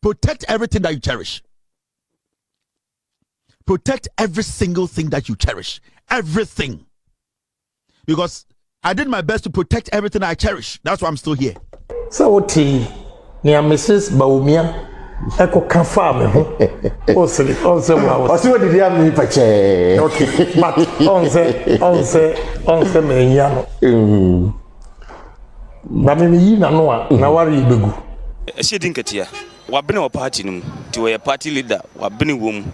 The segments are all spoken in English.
Protect everything that you cherish. Protect every single thing that you cherish. Everything. Because I did my best to protect everything I cherish. That's why I'm still here. So what near Mrs. Bawumia Echo can farm also what did you have me pache? Okay, but on me yano. Mammy, na worry begu. She didn't get here. What been a party to a party leader, what been a womb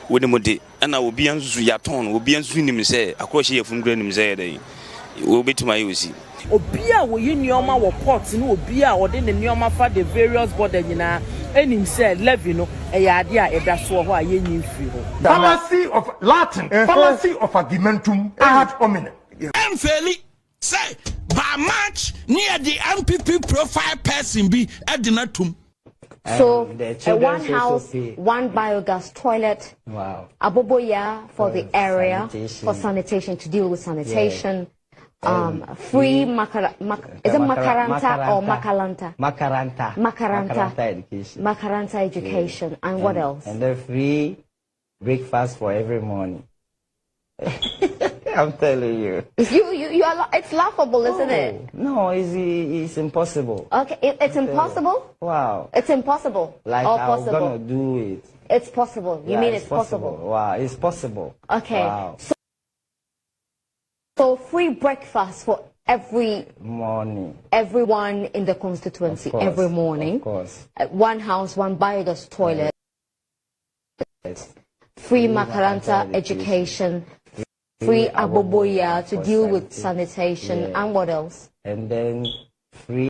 with a mode, and I will be on Zuyaton, will be on Zunim say, across here from Granum Zay. Will be to my UC. Obia wo unioma wo port no obia wo de ne nioma fa the various border nyina enim say levy no e ya ade a eda so ho a yenyi mfiri ho. Fallacy of Latin, fallacy of argumentum ad hominem. Fairly say by March near the MPP profile person be edinatum. So one house, one biogas toilet. Wow. Aboboya for the area for sanitation to deal with sanitation. Free is it Makaranta or Makalanta? Makaranta education. Makaranta education. Yeah. And what else? And the free breakfast for every morning. I'm telling you. You are. It's laughable, isn't it? No, it's impossible. Okay, it's impossible. Wow. It's impossible. Like I'm gonna do it. It's possible. You mean it's possible? Wow, it's possible. Okay. Wow. So free breakfast for every morning. Everyone in the constituency every morning. Of course. One house, one biogas toilet. Yes. Free Makaranta education. Free Aboboya to deal with sanitation. And what else? And then free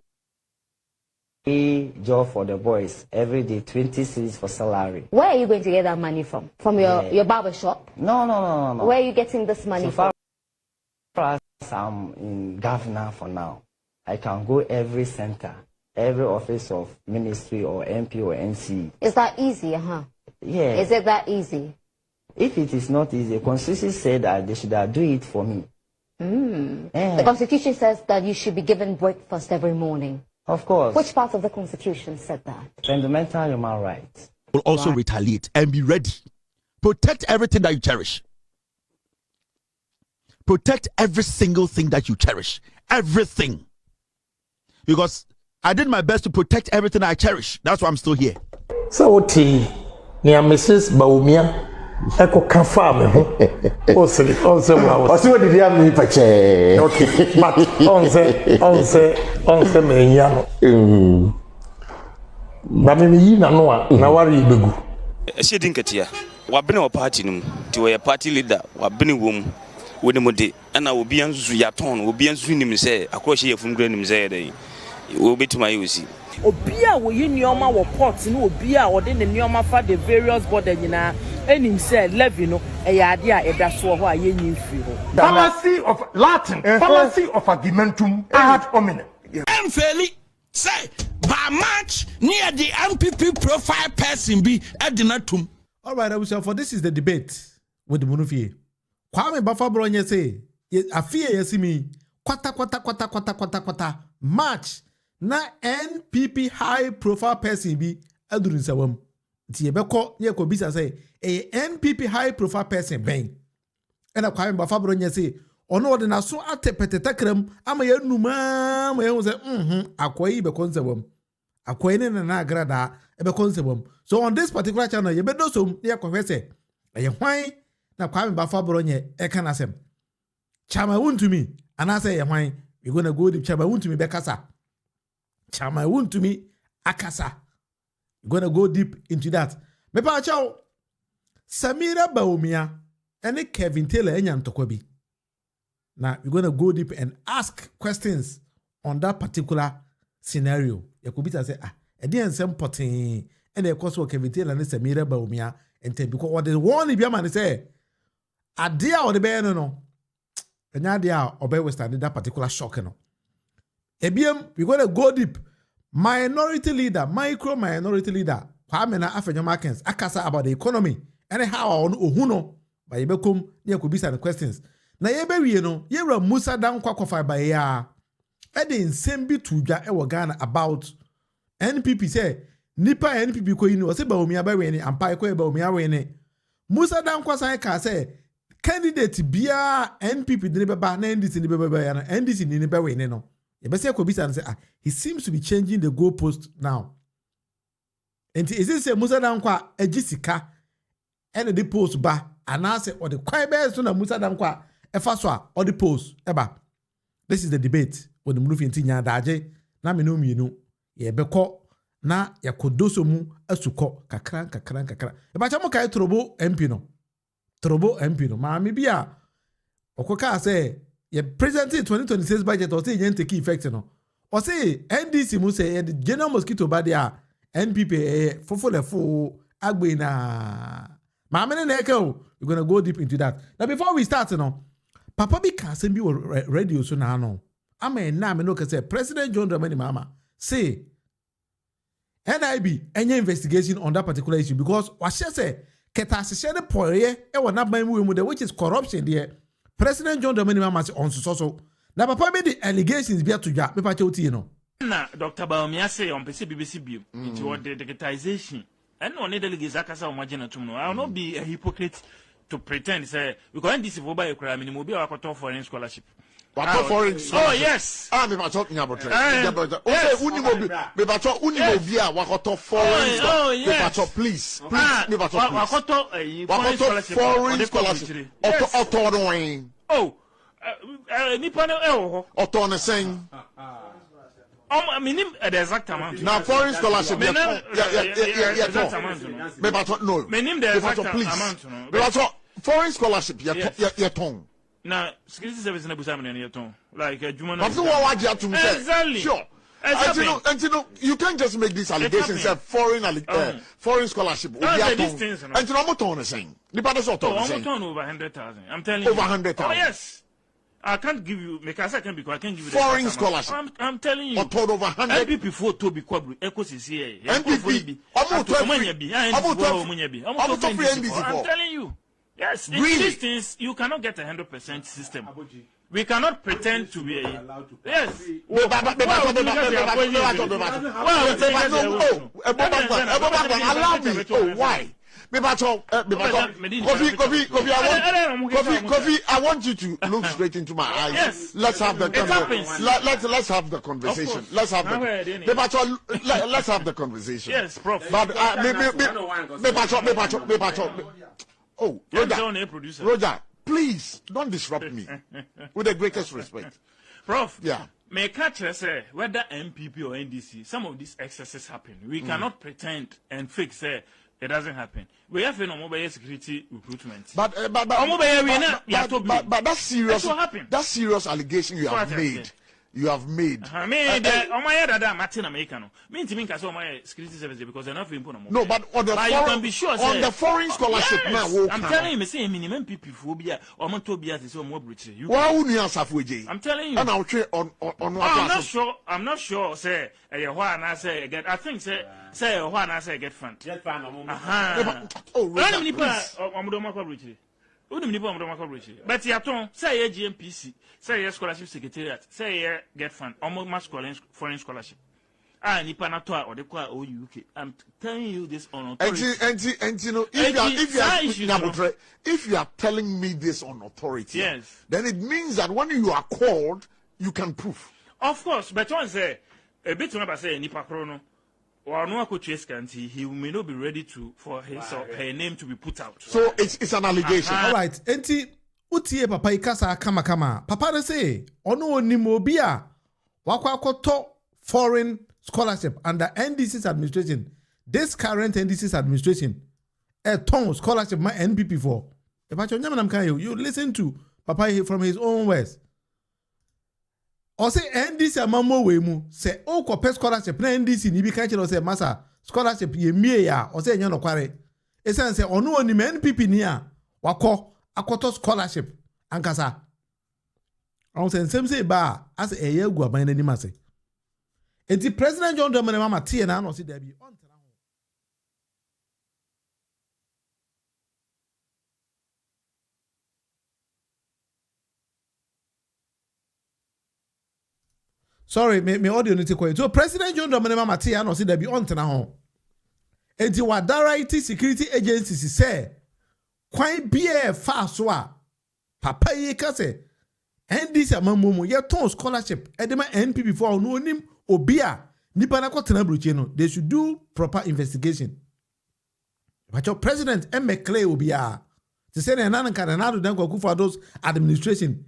job for the boys every day, 20 cedis for salary. Where are you going to get that money from? From your barber shop? No. Where are you getting this money from? I'm in governor for now. I can go every center, every office of ministry or MP or NC. Is that easy, Yeah. Is it that easy? If it is not easy, the Constitution said that they should do it for me. The Constitution says that you should be given breakfast every morning. Of course. Which part of the Constitution said that? Fundamental human rights. Will also retaliate and be ready. Protect everything that you cherish. Protect every single thing that you cherish. Everything. Because I did my best to protect everything I cherish. That's why I'm still here. So what near Mrs. Bawumia Echo can farm also what did you have me pache? Okay, but on me yano. Mammy na worry begu. She didn't get here. What been a party to a party leader, what been a womb with a mode, and I will be on Zuyaton, will be on Zunim say, across here from Granum Zay. Will be to my UC. Obia wo unioma wo port no obia wo de ne nioma fa the various border nyina enim say levy no e ya ade a eda so ho a yenyi mfiri ho. Fallacy of Latin, fallacy of argumentum ad hominem. Fairly say by March near the MPP profile person be edinatum. All right, Abusha, for this is the debate with the Munufie. Kwame Abronye say, afie yesimi kwata March na NPP high profile person bi adurin sawam. Ti yebeko ye ko bisa say NPP high profile person ben. Ena Kwame Abronye say ono ode na so atepetetakram ama ye numa ma ye say akoyi be konsewam. Akoyi ne na agrada e be konsewam. So on this particular channel ye be do so ye ko hwese e hwan na Kwame Abronye e kan asem. Chama wontumi anase ye hwan we going to go deep. Chama wontumi be kasa. Chama wontumi akasa. We're going to go deep into that. Me pa chao Samira Bawumia and Kevin Taylor enyan tokwabi. Now we're going to go deep and ask questions on that particular scenario. Yakubita say e dey ensem potin and e koso Kevin Taylor and Samira Bawumia and because what the one if man say adia or the be no enya dia obey withstand that particular shock no. Ebiem we're going to go deep. Minority leader, micro minority leader, Kwame na Afenyomakens, akasa about the economy, and how on Ohuno, by Yebekum, near Kubisa and questions. Na yebe no, yera Musa down kwakofa by ya. Edi in Sembi Tuja Ghana about NPP say, nipa NPP ko yi ni o se Bawumia ba we ni ampa ko e Bawumia we ni Musa Dankwa san ka say candidate bia NPP de beba na NDC de beba ya na NDC ni be we ni no e be say ko bisa say he seems to be changing the goalpost now. And is it say Musa Dankwa ejisika and the post ba anase or the kwai be so na Musa Dankwa efa so a or the post eba. This is the debate with the Munufi Ntinya Daje na me no mienu ye beko na yakodoso mu asuko kakran eba chamo kai trobo MP no maami bia okoka say ye present 2026 budget or say yen take effect no or say NDC mu say the general mosquito ba dia NPP fofo agbe na maami ne eke o we're going to go deep into that. Now before we start Papa bi ka say bi radio so na no amen na me no ka say President John Dramani Mahama say NIB any investigation on that particular issue because what she say keta se the poye e wona ban mu which is corruption there. President John Dramani Mahama say on so na papa be the allegations be to ja me pa che oti no na Dr. Bawumia say on PC BBC bio into what the digitization and on the delegates akasa o magina tum no I will not be a hypocrite to pretend say because this for buy a crime minimum be our foreign scholarship. Foreign oh yes. Me ba talk about it. Okay, me ba talk bi a wakoto foreign. Me ba talk please. Me ba talk wakoto foreign scholarship. Auto doing. Oh. Nipa no ho. Auto na sen. Minim the exact amount. Now foreign scholarship. Yeah. Me ba talk no. Minim the exact amount. Me ba talk foreign scholarship. Yeah, tongue. Now, security service na busa me ton like Juma. But what you have to say? Exactly. Sure. And you can't just make these allegations of foreign scholarship. And you know what saying? Over 100,000. I'm telling you. Over 100,000. Oh yes. I can't give you because I can't give you foreign scholarship. I'm telling you. Or told over 100. MPP for to be quadru ecosystem. MPP. I'm telling you. Yes, in these things you cannot get 100% system. We cannot pretend to be yes. Why? Kofi, I want you to look straight into my eyes. Yes. Let's have the let's have the conversation. Let's have the conversation. Yes, Prof. But oh, Roger, please don't disrupt me. With the greatest respect. Prof. Yeah. May catch say whether MPP or NDC, some of these excesses happen. We cannot pretend and fake say it doesn't happen. We have no mobile security recruitment. But that's serious. That's what happened. That serious allegation you have made. You have made. I mean, my dad, Martin Americano. Mean to me, because my security service because they're not important. No, but on the you can be sure on the foreign scholarship now. I'm telling you, say minimum people phobia or Montobia is more British. I'm telling you. And I'll check on I'm not sure. Say one I say get. I think say one I say get fund. Oh, but yaton say GMPC, say scholarship secretariat, say get fund, almost foreign scholarship. Nipa na to or the kwa UK. I'm telling you this on authority. And you know, if you are telling me this on authority, yes, then it means that when you are called, you can prove. Of course, but one say a bit when I say Nipa Chrono. Or no he may not be ready for his or her name to be put out. So it's an allegation. All right. Enti utie papa ikasa kama. Papa say ono onimobia wakwakoto foreign scholarship under NDC's administration. This current NDC's administration a ton scholarship my NPP for. You listen to papa from his own words. Or say NDC amamo we mu say o ko scholarship na NDC ni bi ka kire say masa scholarship ye mie ya or say nya no kware esan say ono oni NPP ni a wakọ akoto scholarship ankasa on say same say ba as eye agu aban na ni mase enti President John Dramani Mahama tie na no say da bi on tena ho. Sorry, me audio no take away. So President John Dramani Mahama tie na no say da bi on tena ho. enti wadarite security agencies say kwan bia fa so a papa yi ka say NDC amamumu ye ton scholarship edema NPP for no onim obi a nipa na kwotena broche no they should do proper investigation. But your president McClay obi a to say na nan kan na do dan for those administration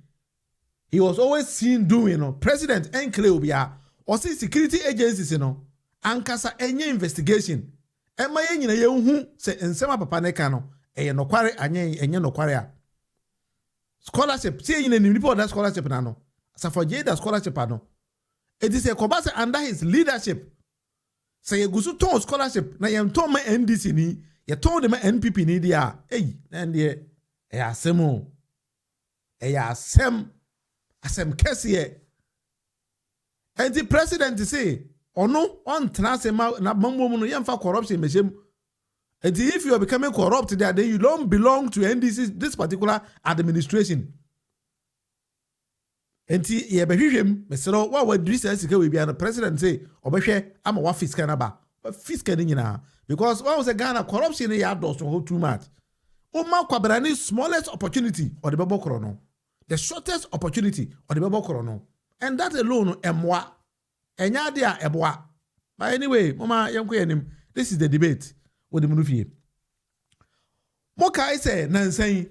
he was always seen doing president McClay obi a or see security agencies ankasa enye investigation ema ye nyina ye hu se ensema papa ne ka no eye nokware anye enye nokware a scholarship see nyina ni report that scholarship na no safoje that scholarship no it is a kobase under his leadership say ye gusu ton scholarship na ye ton ma NDC ni ye ton de ma NPP ni dia na de e asem asem kese and the president say ono on transema na mammo no yemfa corruption meshem. And if you are becoming corrupt there, then you don't belong to NDC, this particular administration. And ye behwem mesero wa wadri sika we bia the president say obehwe ama wa fiscal na ba fiscal ni nyina because when was a Ghana corruption ya does so too much. O ma kwabrani smallest opportunity or the bebo krono, the shortest opportunity or the bebo krono, and that alone emwa enya dia ebwa. But anyway, mama yanko enim, this is the debate with the munufie. Moka say nansan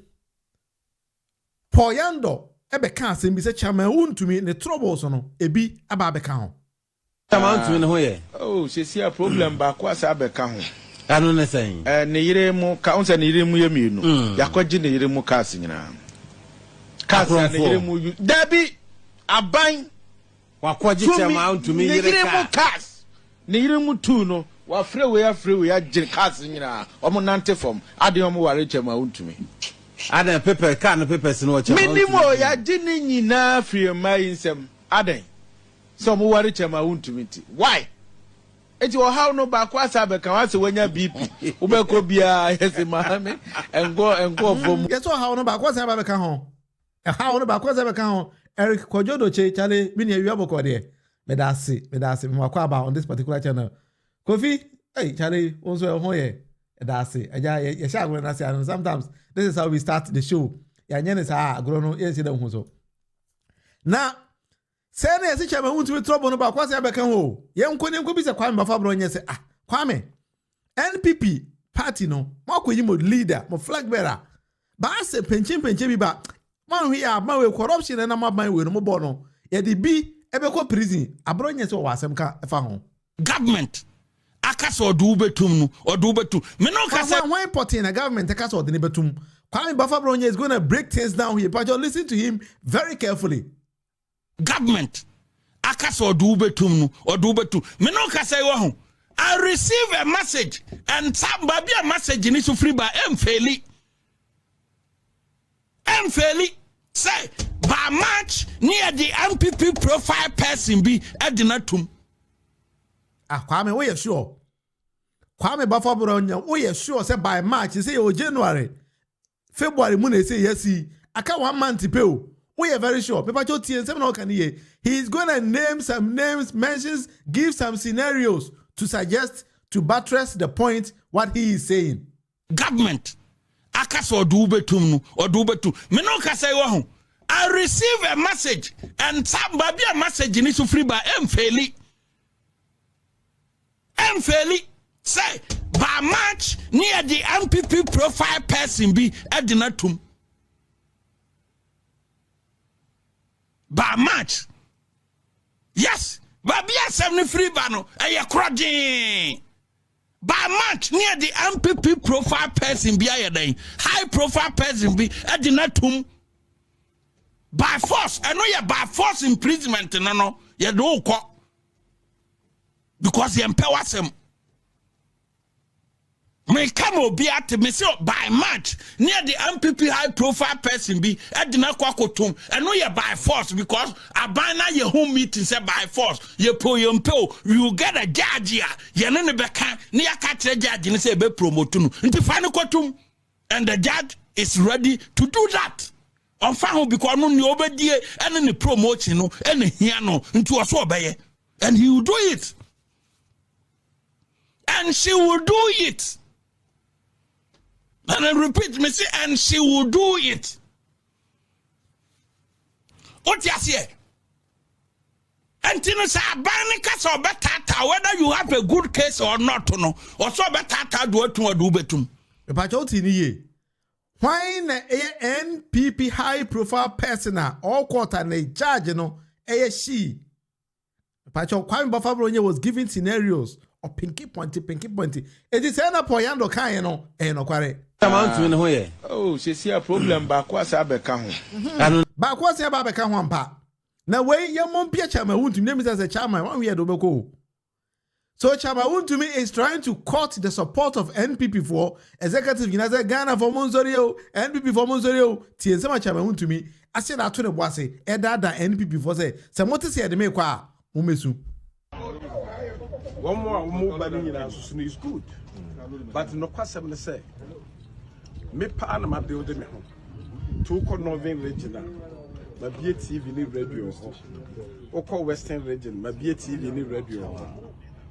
Poyando ebe kan se bi se chairman wontumi ne troubles no ebi aba be kan ho. Chairman wontumi ne ho ye. Oh, se see a problem ba kwa sa be kan ho. Ano ne san. Ne yire mu ka on se ne yire mu ye mienu. Yakwaji ne yire mu cars nyina. Cars ne yire mu dabi aban wakwaji chairman wontumi yire mu cars. Ne yire mu tu no wa freeway agire cars nyina. Omo nante form ade omo ware chairman wontumi. Aden paper car no papers no chairman. Minimo ya gini nyina free mai nsem. Aden. So mo ware chairman wontumi ti. Why? Eti wo how no ba kwa sa be kan wa se wanya BP. Wo be ko bia yesi mahame engo vom. Yes wo how no ba kwa sa be kan ho. How no ba kwa sa be kan ho. Eric Kojodo chale mini awia boko de. Me da se me wakwa ba on this particular channel. Kofi, hey chale onso ho ye. Da se. Eja ye sha go na se and sometimes this is how we start the show. Ya nyene sa agro no ye se da hu so. Na say na yesi chairman wontumi trouble no ba kwase abekan ho ye nko bi se Kwame Bafa Abronye se Kwame NPP party no makoyi mo leader mo flag bearer ba se penchen bi ba man hu ya ma we corruption na ma ban we no mo bo no ye de bi ebeko prison Abronye se o wasem ka efa ho government akaso odu betum no odu betu me no ka say one important na government akaso odu ne betum Kwame Bafa Abronye is going to break things down here but you listen to him very carefully. Government akaso odu betum no odu betu me no ka say wo ho I receive a message and somebody a message ni so free by emfeli say by March near the MPP profile person be edinatum. Kwame we sure Kwame Bafa Abronye we sure say by March say o January February mu na say yes aka 1 month pay o. We are very sure. He is going to name some names, mentions, give some scenarios to suggest, to buttress the point what he is saying. Government. Akaso odubetum odubetu. Me no ka say wo ho. I receive a message and somebody a message ni so free by emfeli say by March near the MPP profile person be edinatum. By March. Yes. But be a 70 free bano. A crudging. By March, near the MPP profile person be a day. High profile person be a dinatum. By force. I know you're by force imprisonment. No. You don't call. Because he empowers him. Me come be at me say by March near the MPP high profile person be edina kwakotum and no you by force because abana your home meeting say by force you po you get a judge here you no be kan ne yakatre judge ne say be promote no nti fa ne kwatum and the judge is ready to do that on fa ho because no ne obedie and ne promote no and here no nti oso obeye and he will do it. and she will do it. And I repeat, me say, and she will do it. What you say? And Tino say, Banicas or Betata, whether you have a good case or not, no, or so Betata do it to a do betum. But you see, why NPP high profile person all quarter na charge no she. But your crime Abronye was giving scenarios of pinky pointy. It is an apoyando kind no kware. Oh, she see a problem back was Abeka. Back was Abeka one pa. Now way your mom Pia Chama won't name it as a chairman 1 year do. So Chama WONTUMI is trying to cut the support of NPP for executive in Ghana for Monzorio, NPP for Monzorio, Tiensama Chama WONTUMI. I said that to the boss, Eda NPP for say, some what to say the make qua, Mumesu. One more money in us is good. But no question to say. Me partner my building me home. 2 Northern regional. My BTV ni radio. Oko Western region, my BTV ni radio.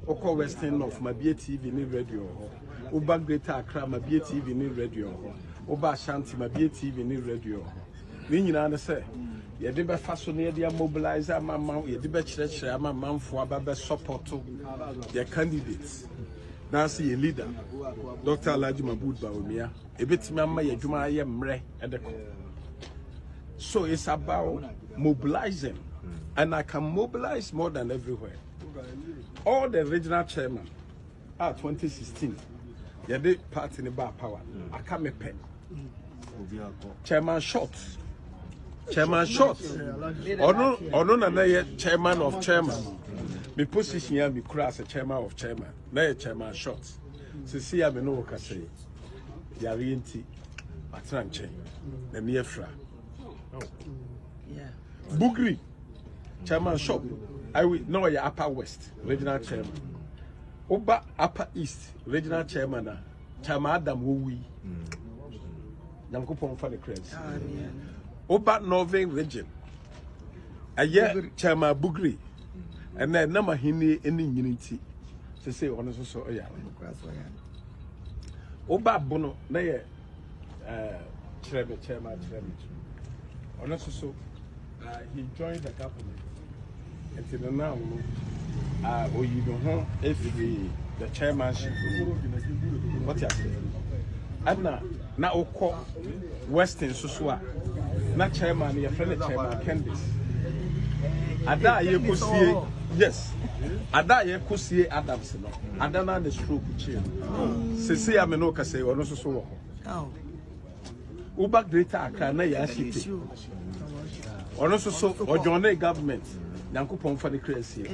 Oko Western North, my BTV ni radio. Oba Greater Accra, my BTV ni radio. Oba Ashanti, my BTV ni radio. We nyina say, ye de be faso na ye de mobilize amam, ye de be kyerɛkyerɛ amam fo aba support their candidates. Now see a leader, Dr. Bawumia. Ebetimi amma ye dwuma aye mre edeko. So it's about mobilizing, and I can mobilize more than everywhere. All the regional chairman, 2016, yeah, they part in the bar power. I can't make pen. Chairman short. Or no, chairman of chairman. My position here, me cross a chairman of chairman. Now chairman short. So see, I know what I say. Yarienti, Atranche, the Miefra. Bugri, chairman shop. I will know your Upper West, regional chairman. Oba Upper East, regional chairman. Chairman Adam Wui. Yankupon for the credits. Oba Northern region. A year chairman Bugri. And then number hini any unity. To say honest so yeah. Oba Bono, nay chairman. Honest so he joined the government. Until now, or you don't know if the chairmanship. What you say? And now, Western Susua, not chairman, your friend chairman Candice. Ada ye could see, yes. Ada ye could see Adams. Adana the stroke chair. Sisi Amenoka say, or no so. Uba Greater Accra, Yashi. Or no so, or John government. Yankupon for the crazy.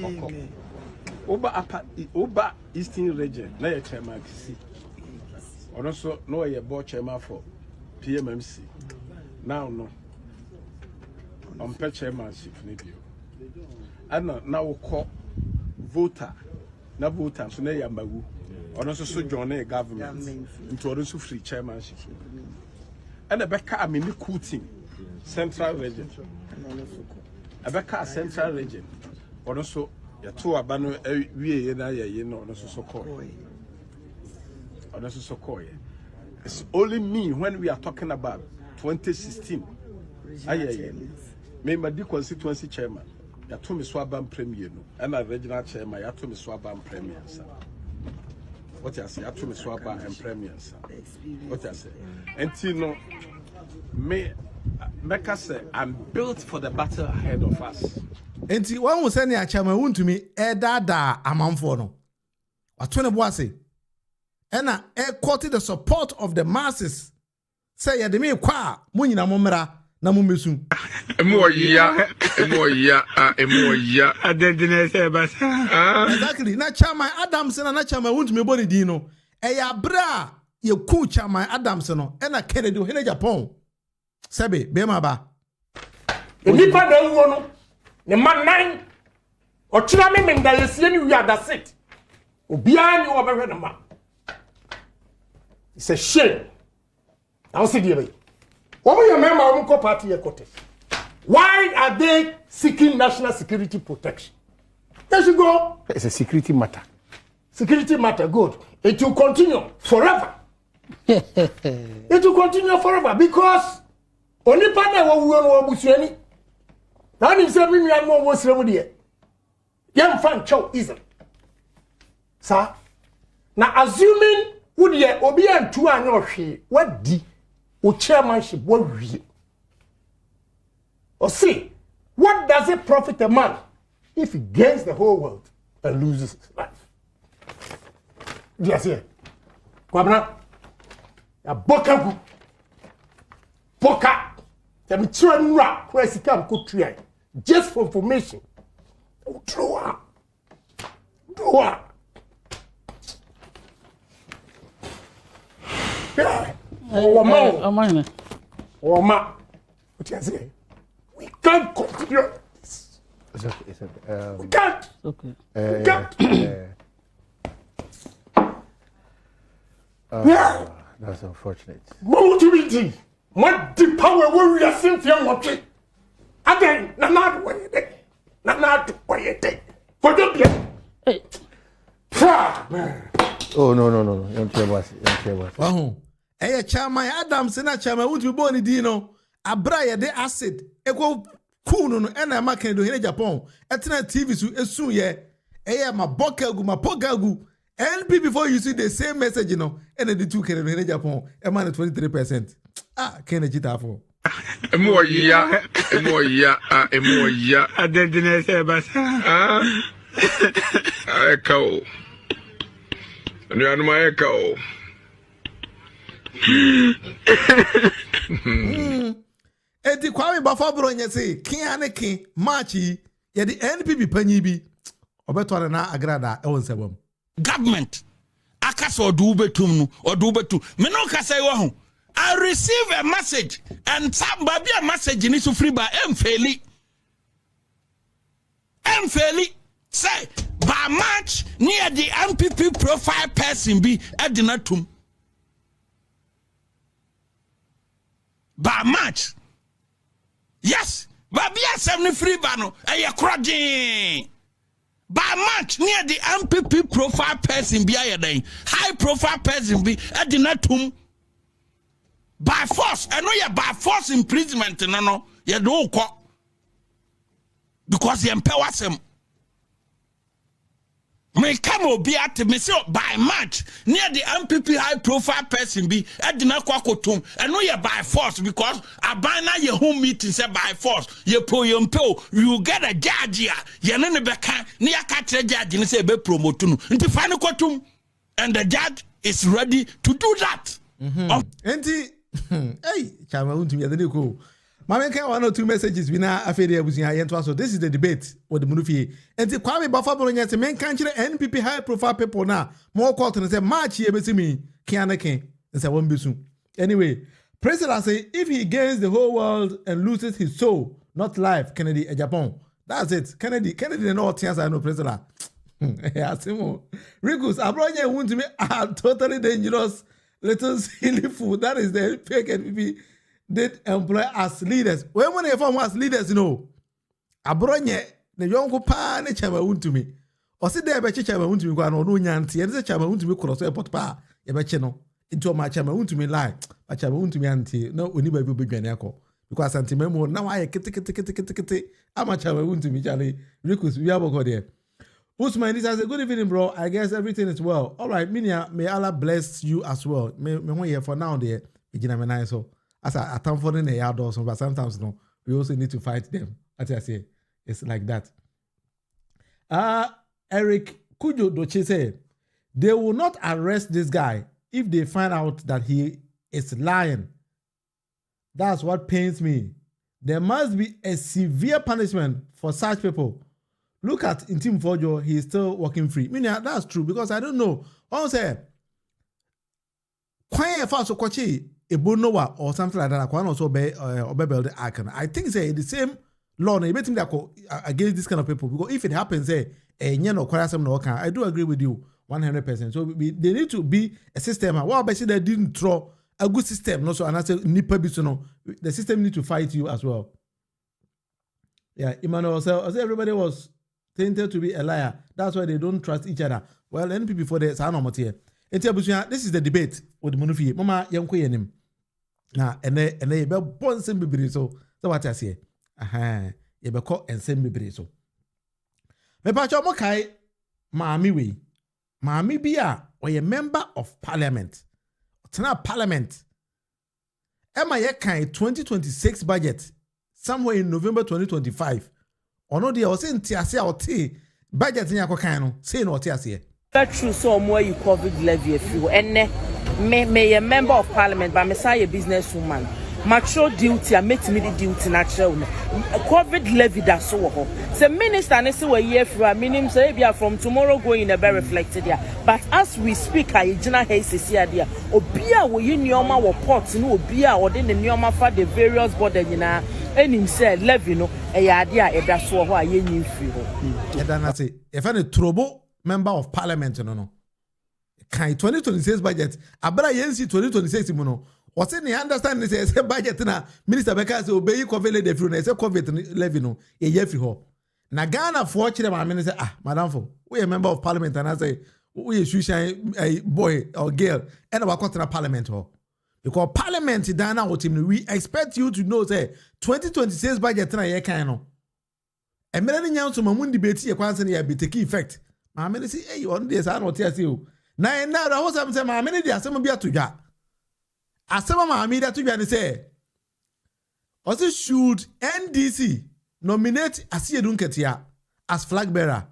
Oba Eastern region, na your chairman see. Or also no your board chairman for PMMC. Now no. On per chairmanship maybe. And now call voter. Na voter so na yambagu. Or also so join government into also free chairmanship. And the back I mean the cool team. Central region. Abeka Central region. Also, ya two abano we na ye no so call. So call. It's only me when we are talking about 2016. Aye. Member the constituency chairman. Ya to me swabam premier no. And a regional chairman ya to me swabam premier sir. What you say? Ya to me swabam and premier sir. What you say? Until no me Mecca say, I'm built for the battle ahead of us. And see, one was sending a Chama WONTUMI, Dada, a man for no. What 20 boise? And I quoted the support of the masses. Say, ya de me qua, Munina Momera, Namumisu. Exactly. Na Chama Adamson and Chama WONTUMI body dino. Eya bra, ye ku Chama Adamson, and I can't do in Japan. Sebe, bema ba. Nipa na ewo no, ne man nan. O tira me mendalesie ni wi adasit. Obia ni wo behwe ne ma. It's a shame. I see the way. Your member of party kote. Why are they seeking national security protection? There you go. It's a security matter. security matter good. It will continue forever. It will continue forever because only partner will be now you say me am no was remu de. Yam fan chow easily. Sir. Now assuming would ye obi antu anya ohwe what di o chairmanship what we. Or see, what does it profit a man if he gains the whole world and loses his life? Yes, yeah. Kwabna, a boka, boka. Them children rap where he come could try just for information. Draw, draw. Oh man, oh man. What you say? We can't continue this. It's okay. It's okay. We can't. Okay. We can't. That's unfortunate. WONTUMI. What the power where we are sent here watching? Again, not what you did. Not what you did. For the hey. Oh no. Young boss. Wow. Hey, Chairman Adams, and Chairman WONTUMI born in Dino. Abraya de acid. Eko kuno no ena making do here Japan. Etna TV so esu ye. Eya ma bokagu ma pogagu. NP before you see the same message, you know, and the two can in Japan, a man 23%. Ah, can I jita for? A more year, I didn't say, but echo. And you're my echo. Eti Kwame Abronye say, Kianeki, Marchi, yet the NPP Penyibi, Obeto na agrada, Ewan Sebum. Government akas or do betum or do betu menoka say wahu I receive a message and somebody a message in isu free by mfeli say by March near the MPP profile person be edinatum by March yes baby a 70 free bano a crowding. By March, near the MPP profile person be high profile person be edinatum by force. I know you by force imprisonment, no, you don't call because he empowers him. May come be at me say by March near the MPP high profile person be edinaquacotum. I know you by force because I buy now your home meeting say by force. You get a judge here. You know the beka near catch judge and say be promotunu. Into final quotum and the judge is ready to do that. Enti hey, Chama WONTUMI adeni ko. Mama can 1 or 2 messages we na afede abusia yento so this is the debate with the munufie. Enti Kwame Abronye say men kan kire NPP high profile people na more court and say march ye besimi kianeke and say one besu. Anyway, President say if he gains the whole world and loses his soul, not life, Kennedy Japan. That's it. Kennedy no chance I know President. Asimo. Rikus Abronye WONTUMI are totally dangerous little silly food. That is the fake NPP did employ as leaders. When they form as leaders, you know, Abronye, the young pa ne Chairman WONTUMI. Or sit there, Chairman WONTUMI go no nyanti, and the Chairman WONTUMI cross airport pa, no, into my Chairman WONTUMI lie, but Chairman WONTUMI anti, no, we never be Ghanako. Because Santimemo, now I kitty, I'm a Chairman WONTUMI, Charlie, Rikus, we have a go there. Usman, this has a good evening, bro. I guess everything is well. All right, Minia, may Allah bless you as well. Me here for now there, so. As I attempt for the yard also, but sometimes no, we also need to fight them. As I say, it's like that. Eric Kujo Doche said, they will not arrest this guy if they find out that he is lying. That's what pains me. There must be a severe punishment for such people. Look at Intim Fojo, he is still working free. Meaning that's true because I don't know. I say, Ebonowa or something like that. I also build the icon. I think say the same law. You think that against this kind of people because if it happens, say I do agree with you 100%. So they need to be a system. Well, basically they didn't throw a good system. No, so and I say the system need to fight you as well. Yeah, Emmanuel said everybody was tainted to be a liar. That's why they don't trust each other. Well, NPP for the San Omotia. This is the debate with Munufi. Mama Yanko Yenim. Na ene be bon sem bibiri so what I say. Aha, ye be ko ensem bibiri so. Me pa cho mo kai maami we. Maami bia or a member of parliament. Tena parliament. Emma ye kai 2026 budget somewhere in November 2025. Ono dia o se ntiase a o te budget nya ko kan no say no o te ase. True so more you COVID levy if you me a member of parliament but me say a businesswoman. Mature duty and make me the duty natural. COVID levy that so ho. Say minister and say we year for minimum say be from tomorrow going in a very reflected there. But as we speak I Gina Hayes here there. Obia we nyoma wo pot no obia or the nyoma for the various body nyina enim say levy no e yade a eda so ho a yenyi free ho. Eda na say if any trouble member of parliament no. Kan 2026 budget abra yensi 2026 mu no. What's in the understand this budget na minister Beka say obey COVID levy free na say COVID levy no e ye free ho. Na Ghana for chire ma me say madam for we a member of parliament and I say we a shushan a boy or girl and we go to parliament ho. Because parliament Dana what we expect you to know say 2026 budget na ye kan no. E mere ni nyanso mamun debate ye kwanse na be take effect. Ma me say hey on this I no tia say o. Na na ho sam say ma me dey asem bia to dwa. Asema ma me dey to dwa ni say also should NDC nominate Asiedu Nketia as flag bearer.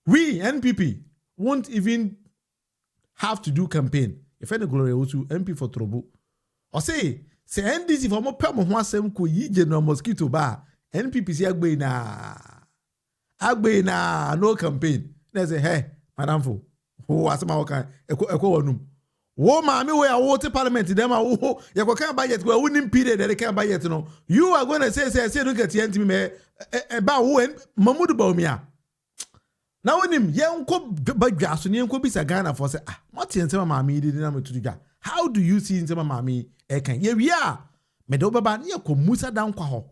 We NPP won't even have to do campaign. If any glory also MP for trouble. Or say NDC for more pem ho asem ko yi General Mosquito ba NPP si agbe na no campaign. They say hey madam fo who asema wokan ekwo wonum. Wo maami we a wote parliament dem a wo ye ko kan budget we woni period they kan budget no you are going to say look at ntimi me ba wo Mamudu Bawumia na wonim ye nko badwa so ne nko bisa Ghana for say what nsema maami di na metutu dwa. How do you see nsema maami e kan ye wi a me do baba ne ko Musa Dankwa ho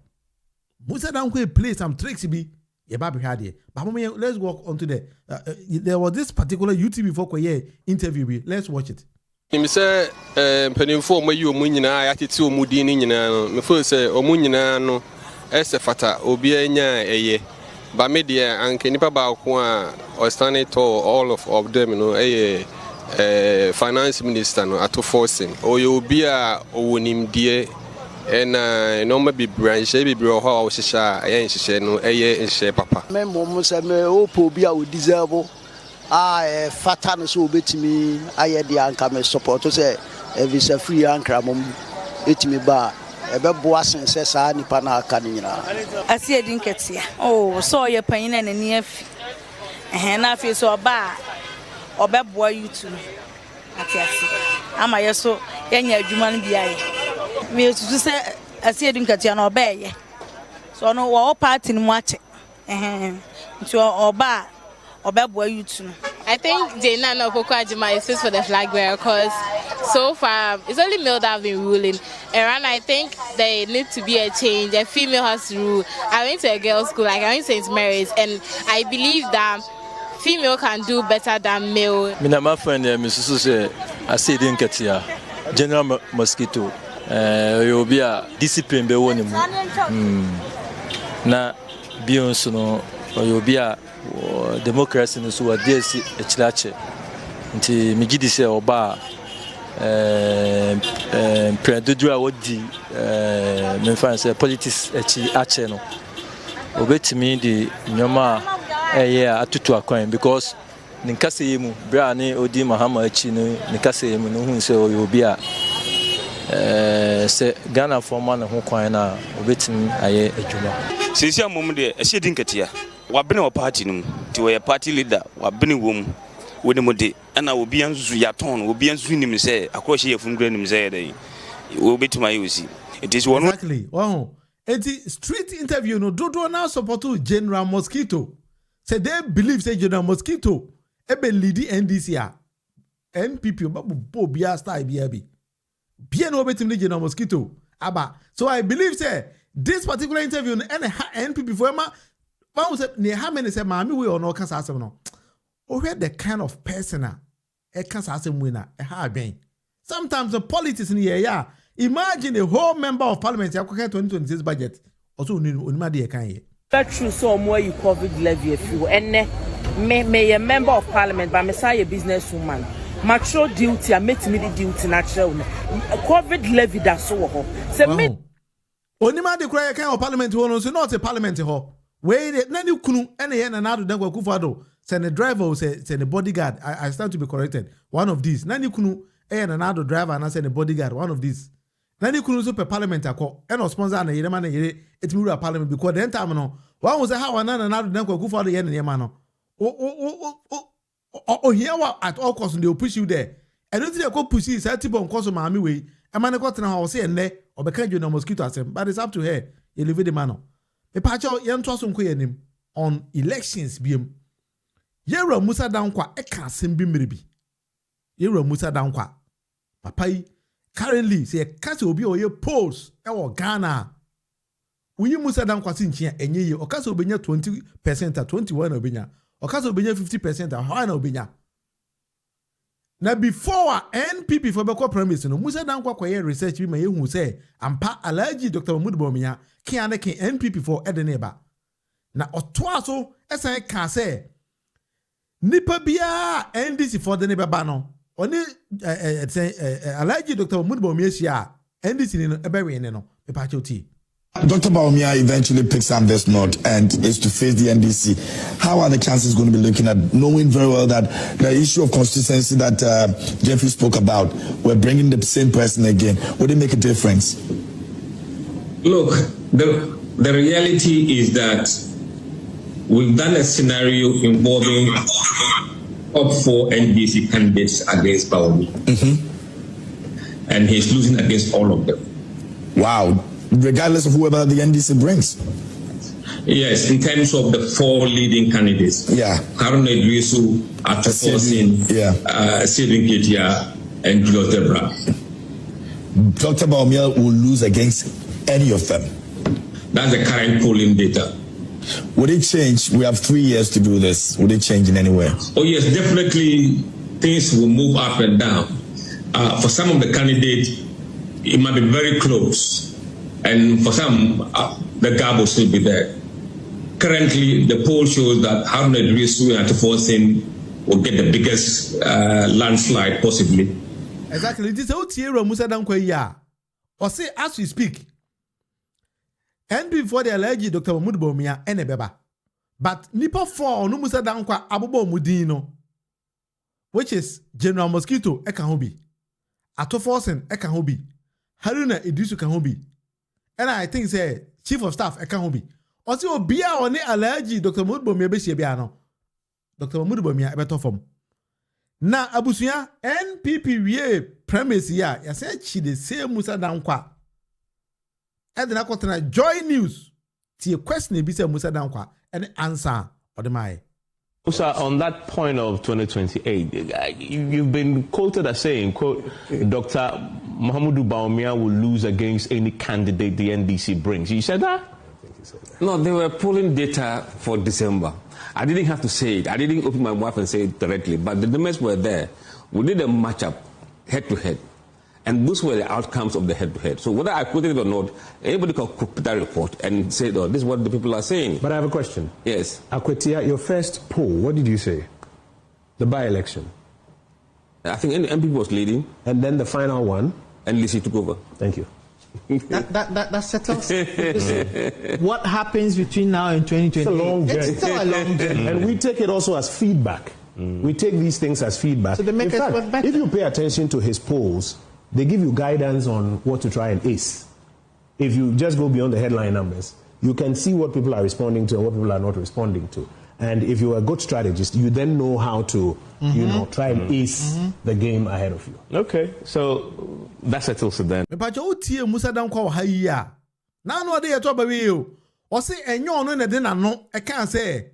Musa Dankwa play some tricks bi ye ba behwa de ba mo let's walk onto the there was this particular UTV for ko ye interview bi let's watch it. Him say mpanimfo omayi omu nyina ayatete omu din ni nyina no me feel say omu nyina no ese fata obi anya eye ba me de anke nipa ba ko a o stand to all of them no finance minister no ato forcing oyo obi a owonim de no ma bi branch bi bro ho o hihya ayen hihye no nhye papa me mo say me opo obi a o deserve fata no so obetimi aye de anka me support to say visa free ankra mom etimi ba ebe boa sense sa nipa na aka ni nyina Asiedu Nketia so ye panyin na ni afi na afi so oba obeboa YouTube atiasi ama yeso yenya adwuma no bia ye me tutu say Asiedu Nketia na oba ye so no wo party ni mu ache nti oba Obeboa YouTube. I think Jane and Okoko is fit for the flag bearer because so far it's only male that have been ruling. And I think there needs to be a change. A female has to rule. I went to a girls' school, like I went to St. Mary's, and I believe that female can do better than male. My friend, Mrs. Asiedu Nketia, General Mosquito, you'll be a discipline be one. Na Beyonce no, you'll be a democracy no so wadesi echilache nti migidi se oba predodu a wodi me fan say politics echi ache no obetimi di nyoma eye atutu akwan because ninkase yemu bra ne odi Mahama echi no ninkase yemu no hu se obi a se Ghana forma na ho kwan na obetimi aye adwuma sisi amom de Asiedu Nketia wabene o party num ti we party leader wabene wom woni mode ana obi anzu ya ton obi anzu nim se akroche ye fungra nim se dey obetuma yusi it is one exactly wow enti street interview no dodo na support General Mosquito say they believe say General Mosquito ebe lead NDC a NPP babu bia style bia bi no obetim General Mosquito aba so I believe say this particular interview and NPP for ma Mama say ne ha me say maami we ono kasa asem no or where the kind of person a cancer winner a hard brain. Sometimes the politics in the area. Imagine a whole member of parliament 2026 budget. Also, Unimadi can That's true. So more you COVID levy if you and may a member of parliament, but Messiah businesswoman. Mature duty, I make me the duty natural. COVID levy that's so. Say me. Onimadi cry kind of parliament who so not a parliament hall. Wait, Nani Kunu, any and another Dango Kufado. Send a driver, send a bodyguard. I stand to be corrected. One of these. Nani Kunu, and another driver, and I send a bodyguard. One of these. Nani Kunu super parliament ako. And sponsor and a yeman it's Mura parliament because then time no. One was a how another Dango Kufado yen and Yamano. Oh, here at all costs they will push you there. I don't think I go push you. Say tipo on cost of my way. A man got na house and there or because you no mosquito as him. But it's up to her. You live in the manor. A patch out young trust on elections. Bim. Yero Musa Dankwa eka simbi miribi. Yero Musa Dankwa. Papai currently say a cat will be or your polls or Ghana. We Musa Dankwa sinchia and ye or cast will be 20% or 21 obinya. Or cast will be 50% or high obinya. Now before NPP for Beko premise no Musa Dankwa kwaye research bi ma yehu say ampa allergy Dr. Mahmoud Bawumia can NPP for Edeneba. Na otoa so esan ka say nipa bia NDC for the neba no oni allergy Dr. Mahmoud Bawumia sia NDC ni no ebewe ne no me pa choti. Dr. Bawumia eventually picks up this note and is to face the NDC. How are the chances going to be looking at knowing very well that the issue of consistency that Jeffrey spoke about, we're bringing the same person again? Would it make a difference? Look, the reality is that we've done a scenario involving up 4 NDC candidates against Bawumia. And he's losing against all of them. Wow. Regardless of whoever the NDC brings. Yes, in terms of the 4 leading candidates. Yeah. Haruna Idrisu, Atufosin, Sylvain Ketia, and Julius Debra. Dr. Bawumia will lose against any of them. That's the current polling data. Would it change? We have 3 years to do this. Would it change in any way? Oh, yes, definitely things will move up and down. For some of the candidates, it might be very close. And for some, the gap will still be there. Currently, the poll shows that Haruna Idrisu and Atufosin will get the biggest landslide possibly. Exactly. This is how Thierry Musa Dankwa ya. Or say, as we speak, and before the allergy Dr. Mahmoud Bawumia and Beba. But Nipa 4 no Musa Dankwa Abobo Mudino, which is General Mosquito Ekahobi, Atufosin Ekahobi, Haruna Idrisu Kahobi. And I think say Chief of Staff Ekahobi. Also Bia on the allergy Dr. Mahmoud Bawumia be Biano. Dr. Mahmoud Bawumia better form. Na abusuya NPP wie premise ya say chi the same Musa Dankwa. And then I got to Joy News. See a question be say Musa Dankwa and answer or the mai. Musa, on that point of 2028, you've been quoted as saying, quote, Dr. Mahmoud Bawumia will lose against any candidate the NDC brings. You said that? No, they were polling data for December. I didn't have to say it. I didn't open my mouth and say it directly, but the numbers were there. We did a matchup head-to-head, and those were the outcomes of the head-to-head. So whether I quoted it or not, anybody can put that report and say, oh, this is what the people are saying. But I have a question. Yes. Akwetia, your first poll, what did you say? The by-election? I think MP was leading. And then the final one? And Lisi took over. Thank you. That settles what happens between now and 2020. It's a long journey. It's still a long journey. And we take it also as feedback. We take these things as feedback. So they make us work better. If you pay attention to his polls, they give you guidance on what to try and ace. If you just go beyond the headline numbers, you can see what people are responding to and what people are not responding to. And if you're a good strategist, you then know how to, try and ace the game ahead of you. Okay, so that settles it then. Me pa jo tie Musa Dankwa wa hayi na no de yeto ba wi o. O se enyo no na de na no e kan say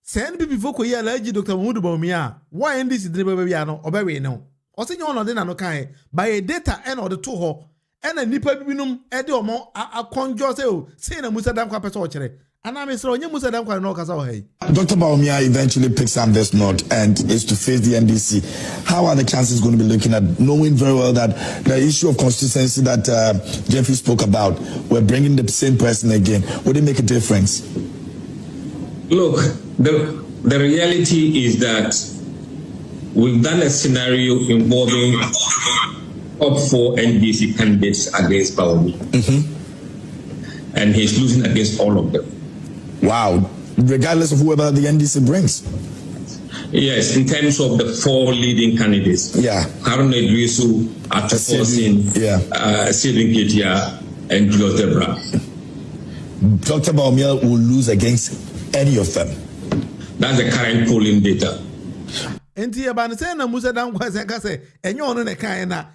send people ko ye allergy Dr. Mahmoud Bawumia. Why NDC de ba wi no obawe no. O se enyo no de na no kan by data and or the to ho and a nipa bibinum e de omo akonjo say o say na Musa Dankwa pese o kire. And I'm so you must have no kasa hey. Dr. Bawumia eventually picks up this note and is to face the NDC. How are the chances going to be looking at, knowing very well that the issue of consistency that Jeffrey spoke about, we're bringing the same person again? Would it make a difference? Look, the reality is that we've done a scenario involving top 4 NDC candidates against Bawumia. And he's losing against all of them. Wow. Regardless of whoever the NDC brings. Yes, in terms of the 4 leading candidates. Yeah. Haruna Idrisu, Atafosin, Sidin Ketia, and Julius Debra. Dr. Bawumia will lose against any of them. That's the current polling data. Enti abane say na Musa Dankwa say enye ono ne kan na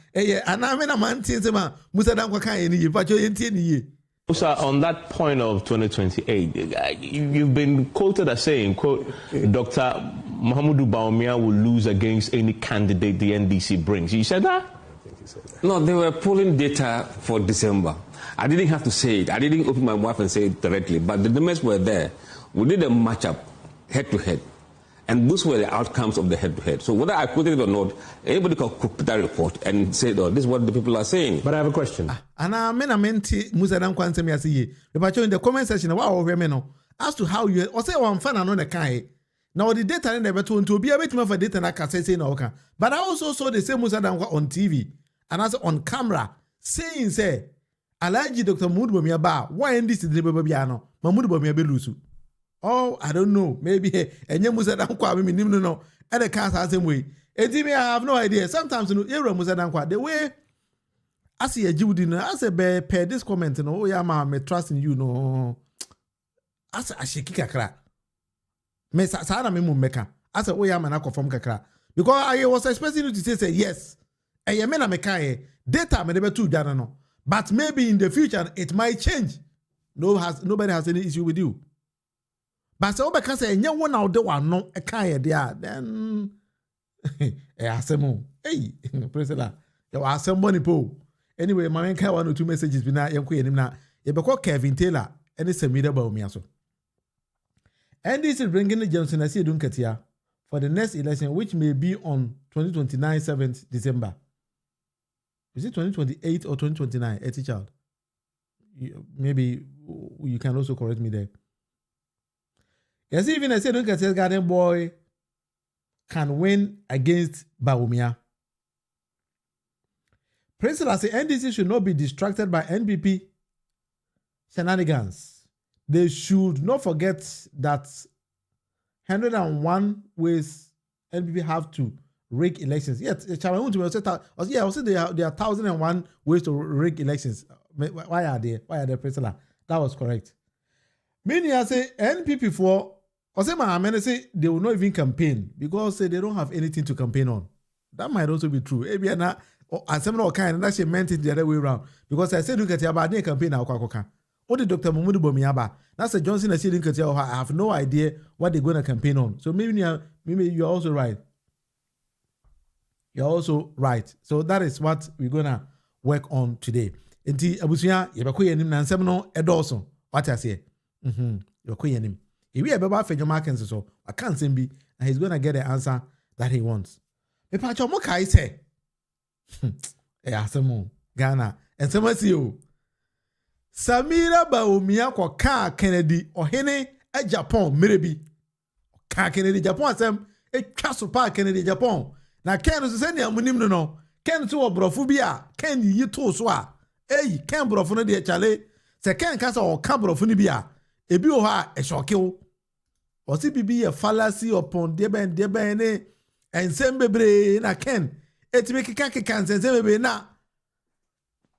ana me na man tin se ma Musa Dankwa kan ni yipa cho enti ni ye. Sir, on that point of 2028, you've been quoted as saying, quote, Dr. Mahamudu Bawumia will lose against any candidate the NDC brings. You said that? No, they were polling data for December. I didn't have to say it. I didn't open my mouth and say it directly, but the numbers were there. We did a matchup head-to-head. And those were the outcomes of the head-to-head. So whether I quoted it or not, anybody could put that report and say, oh, this is what the people are saying. But I have a question. Ana mena menti Musa Dankwa nsem ya siye. But in the comment section, wa wo hweme no, as to how you or say one fan no na kan. Now the data in the beto to be a bit more for data na can say no okay. But I also saw the same Musa Dankwa on TV and also on camera saying say Alhaji Dr. Mahamudu Bawumia ba why NDC dey be bia no Mahamudu Bawumia be lose. Oh, I don't know. Maybe enye Musa Dankwa me nim no e the can say same way. Etimi I have no idea. Sometimes you know Musa Dankwa the way as you Judy no as a per this comment no oh yeah ma me trust in you no as a shiki kakra me sa na me mu meka as oh yeah ma na confirm kakra because I was expecting you to say yes e me na meka data me never too done no but maybe in the future it might change. Nobody has any issue with you. But so because enye one out de one no e kan there then asemo hey president you asemo ni po anyway my man 1 or 2 messages bi na yenko yenim na ye be call Kevin Taylor and Samira Bawumia so and this is bringing the Johnson as Edun Katia for the next election which may be on 2029 7th December. Is it 2028 or 2029 a child? Maybe you can also correct me there. Yes, even I said, look at Garden Boy can win against Bawumia. President say NDC should not be distracted by NPP shenanigans. They should not forget that 101 ways NPP have to rig elections. Yes, I will say there are 1,001 ways to rig elections. Why are they? President? That was correct. Meaning I say NPP for I say they will not even campaign because they don't have anything to campaign on. That might also be true. Maybe and some of kind that she meant it the other way around. Because I said look at your bad campaign now. What did Dr. Mahamudu Bawumia ba? That's a Johnson I said look at I have no idea what they're going to campaign on. So maybe you're also right. You're also right. So that is what we're gonna work on today. Enti abusuya yebako yenim na nsem no edoso. What I say? Yebako yenim. If we ever for your markings so I can't say be and he's gonna get the answer that he wants. Me pa chomo kai say. Asemo Ghana and some see you. Samira Bawumia ko ka Kennedy ohene e Japan merebi. Ka Kennedy Japan asem e twaso pa Kennedy Japan. Na Ken so say na munim no. Ken so obrofo bi a Ken yi to so a. Ey Ken brofo no de chale. Se Ken ka so ka brofo ni bi a. Ebi o ha e shokew. Osi bibi a fallacy upon deben ne ensem bebre na Ken etime kika ensem bebre na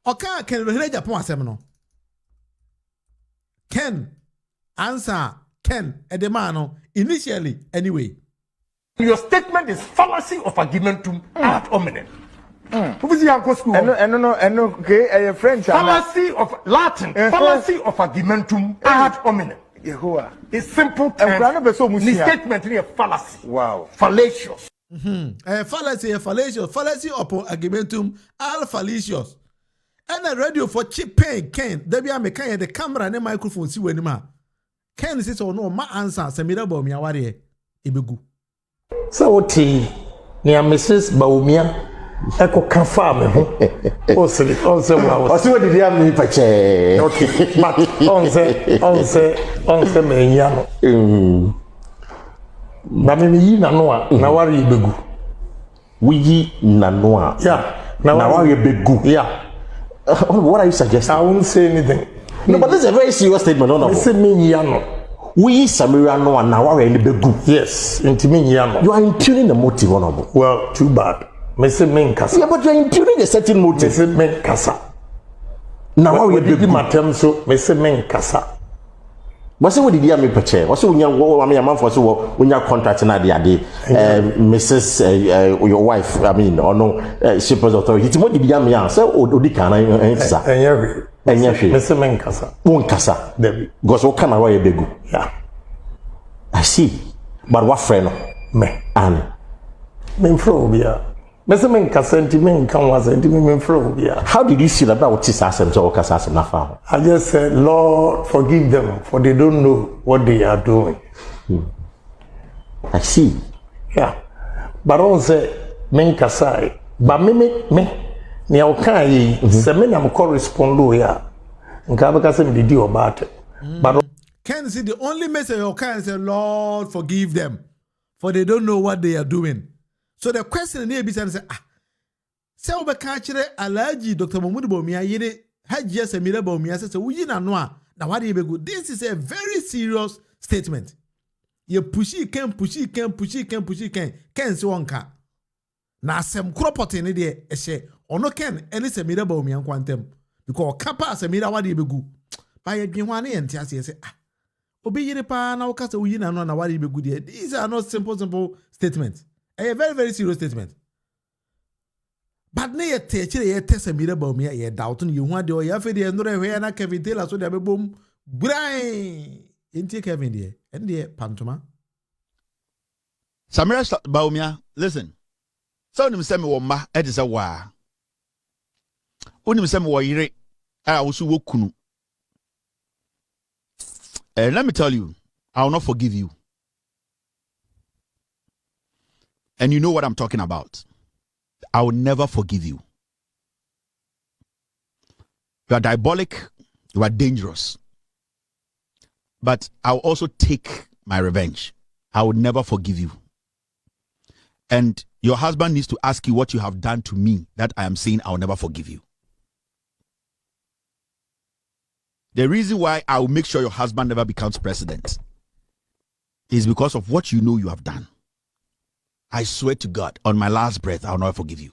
oka Ken ro hire Japan asem no Ken answer Ken edemano initially anyway. Your statement is fallacy of argumentum ad hominem. Who is your school? Okay, French. Fallacy of Latin. Fallacy of argumentum ad hominem. Yehoah. It's simple terms. The statement is a fallacy. Wow. Fallacious. Fallacy, fallacious. Fallacy upon argumentum al fallacious. And a radio for cheap pay Ken. There be a mechanic the camera and the microphone see when ma. Ken says or no ma answer Samira Bawumia ware ebegu. So what near Mrs. Bawumia Eko can farm also what did you have me pache? Okay, but on say me yano. Bamimi na noa na wari begu. We na noa. Yeah. Na wari begu. Yeah. What are you suggesting? I won't say anything. No, but this is a very serious statement. No. Say me yano. We Samira noa na wari begu. Yes, into me yano. You are impugning the motive, honorable. Well, too bad. Me say me nkasa. Yeah, but you are impugning a certain motive. Me say me nkasa. Na wari begu. Matem so me say me nkasa. What's what did you have me purchase? What's when you a man for so when you contract na the Mrs. Your wife, I mean, or no, shippers authority. It's what did you have me answer? Odi kana answer. Enye me say me nkasa. Won kasa. Debi. Because what can I wear begu? Yeah. I see. But what friend? Me. And me frobia. Me say me nkasa nti me nkan was nti me frobia. How did you feel about what this asem so kasa asem na fa? I just said, Lord, forgive them, for they don't know what they are doing. I see. Yeah. But also, me nkasa. But me ni okay. Se me na correspond ya. Nka be kasa me didi about it. But Ken see the only message you can say, Lord, forgive them, for they don't know what they are doing. So the question here be say, say we can kire Alhaji Dr. Mahmoud Bawumia yire Haji Samira Bawumia say we na no a na what dey go. This is a very serious statement. You pushy Ken say wonka. Na asem kropote ne de ehye ono Ken ene Samira Bawumia kwantem because kapa Samira what dey go. Ba ye dwen ho ane ente ase say obi yire pa na woka say we na no na what dey go there. These are not simple statements. A very, very serious statement. But ne ye teacher ye Samira Bawumia ye doubt you want the oya fe de no re na Kevin Taylor so de be bom grind into Kevin there and the pantoma. Samira Bawumia, listen. So nim say me wo ma e de say wa. Onim say me wo yire a wo so wo kunu. Let me tell you, I will not forgive you. And you know what I'm talking about. I will never forgive you. You are diabolic. You are dangerous. But I will also take my revenge. I will never forgive you. And your husband needs to ask you what you have done to me that I am saying I will never forgive you. The reason why I will make sure your husband never becomes president is because of what you know you have done. I swear to God, on my last breath, I will never forgive you.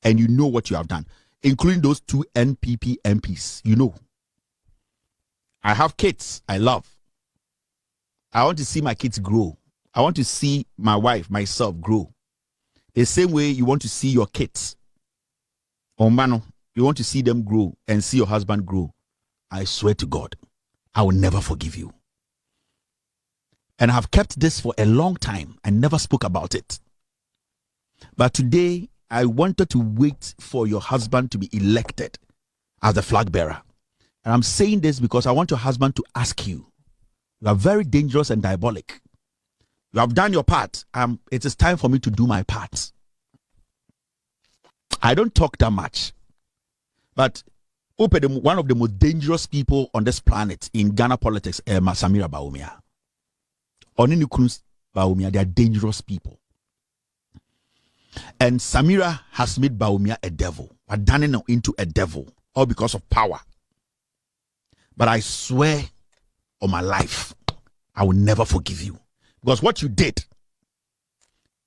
And you know what you have done, including those 2 NPP MPs. You know. I have kids I love. I want to see my kids grow. I want to see my wife, myself grow. The same way you want to see your kids. Omano, you want to see them grow and see your husband grow. I swear to God, I will never forgive you. And I have kept this for a long time. I never spoke about it. But today, I wanted to wait for your husband to be elected as the flag bearer. And I'm saying this because I want your husband to ask you. You are very dangerous and diabolic. You have done your part. It is time for me to do my part. I don't talk that much. But one of the most dangerous people on this planet in Ghana politics, Samira Bawumia. Onini Cries Bawumia, they are dangerous people. And Samira has made Bawumia a devil, but done him into a devil, all because of power. But I swear on my life, I will never forgive you. Because what you did,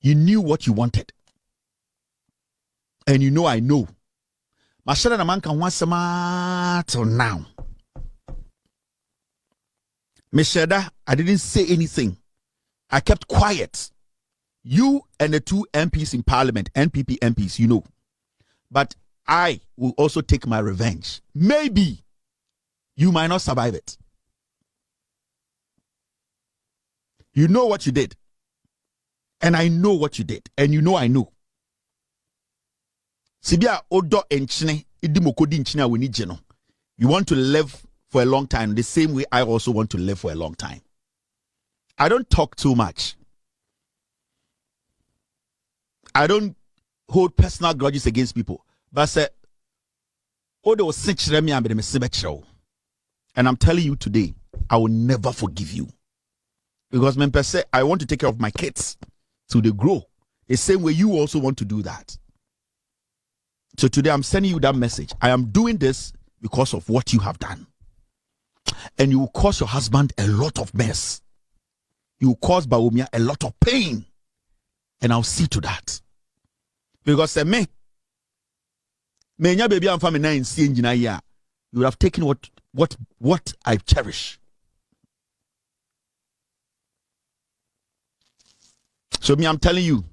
you knew what you wanted. And you know I know. Mashara na man can want some till now. Meshada, I didn't say anything. I kept quiet. You and the 2 MPs in parliament, NPP MPs, you know. But I will also take my revenge. Maybe you might not survive it. You know what you did. And I know what you did. And you know I know. Sibia odo enchine idimokodi nchine we need. You want to live for a long time the same way I also want to live for a long time. I don't talk too much. I don't hold personal grudges against people. But say, and I'm telling you today, I will never forgive you. Because men per se, I want to take care of my kids till they grow. The same way you also want to do that. So today I'm sending you that message. I am doing this because of what you have done. And you will cause your husband a lot of mess. You will cause Bawumia a lot of pain. And I'll see to that. Because me baby I'm from a you would have taken what I cherish. So me, I'm telling you,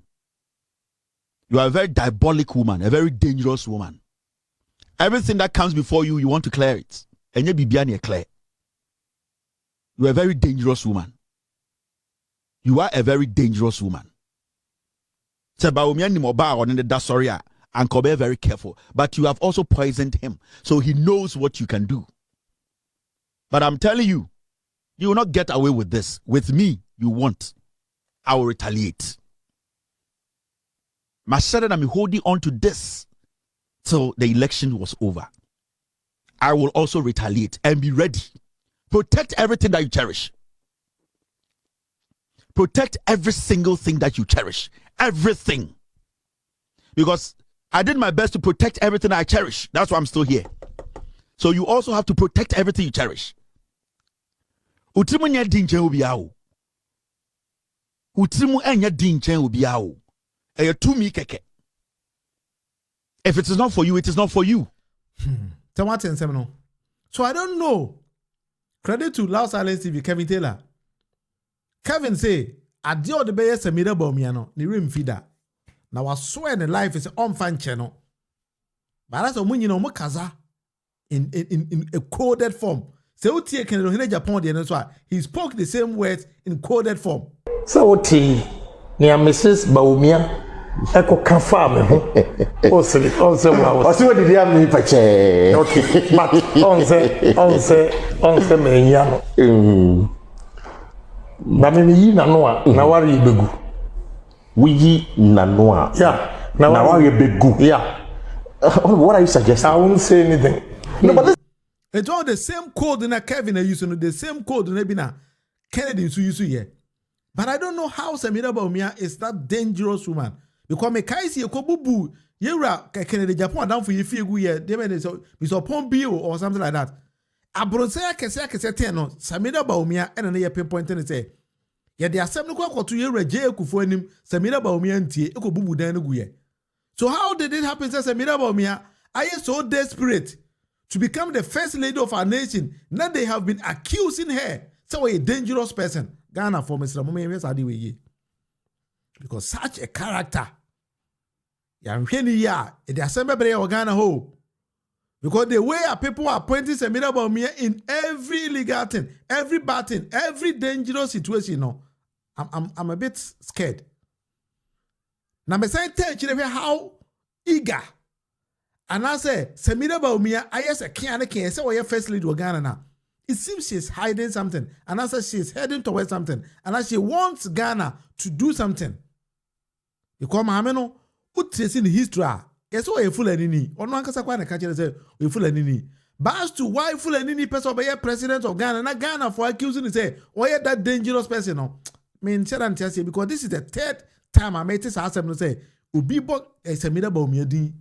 you are a very diabolic woman, a very dangerous woman. Everything that comes before you, you want to clear it. And you be clear. You are a very dangerous woman. You are a very dangerous woman. And be very careful. But you have also poisoned him. So he knows what you can do. But I'm telling you, you will not get away with this. With me, you won't. I will retaliate. I'm holding on to this till the election was over. I will also retaliate and be ready. Protect everything that you cherish. Protect every single thing that you cherish. Everything. Because I did my best to protect everything I cherish. That's why I'm still here. So you also have to protect everything you cherish. Utrimu enya dinchen obiao. Eyetumi keke. If it is not for you, it is not for you. So I don't know. Credit to Loud Silence TV, Kevin Taylor. Kevin say, adio de Beye Samira Bawumia no, ni rim feeder. Now I swear the life is on fan channel. But that's a money no kaza in a coded form. So Utie can in Japan the why he spoke the same words in coded form. So Utie near Mrs. Bawumia Eko kafa me ho. O se wa. O se what did you mean pache? Okay. But on se me nya no. Ba me yi na no a na ware begu. We nanoa. Yeah. Now you be good. Yeah. What are you suggesting? I won't say anything. No, but it's all the same code in a Kevin using the same code in a Kennedy use here. But I don't know how Samira Bawumia is that dangerous woman. Because me kai see kobubu yera Kennedy Japan down for you feel good here. They made so upon bill or something like that. Abronye kese ten no Samira Bawumia and an pinpoint and say. Ya de asem no kwa to yera je kufu anim Samira Bawumia ntie ekobubu dan no guye. So how did it happen that Samira Bawumia are you so desperate to become the first lady of our nation? Now they have been accusing her. So a dangerous person. Ghana for Mr. Mummy, because such a character. It assembly Ghana ho. Because the way people are pointing Samira Bawumia in every illegal thing, every bad thing, every dangerous situation, no, I'm a bit scared. Now, I'm saying tell you how eager. And I say, Samira Bawumia, I yes, I can't say what your first lead of Ghana now. It seems she's hiding something. And I say she's heading towards something. And as she wants Ghana to do something. Because Mahameno, put this in history. Yes, so a full enemy. Or no one can say, we full enemy. But as to why full enemy person be president of Ghana, not Ghana for accusing to say, oh, yeah, that dangerous person. No, I mean, because this is the third time I made this answer to say, Ubi bought a Samira Bawumia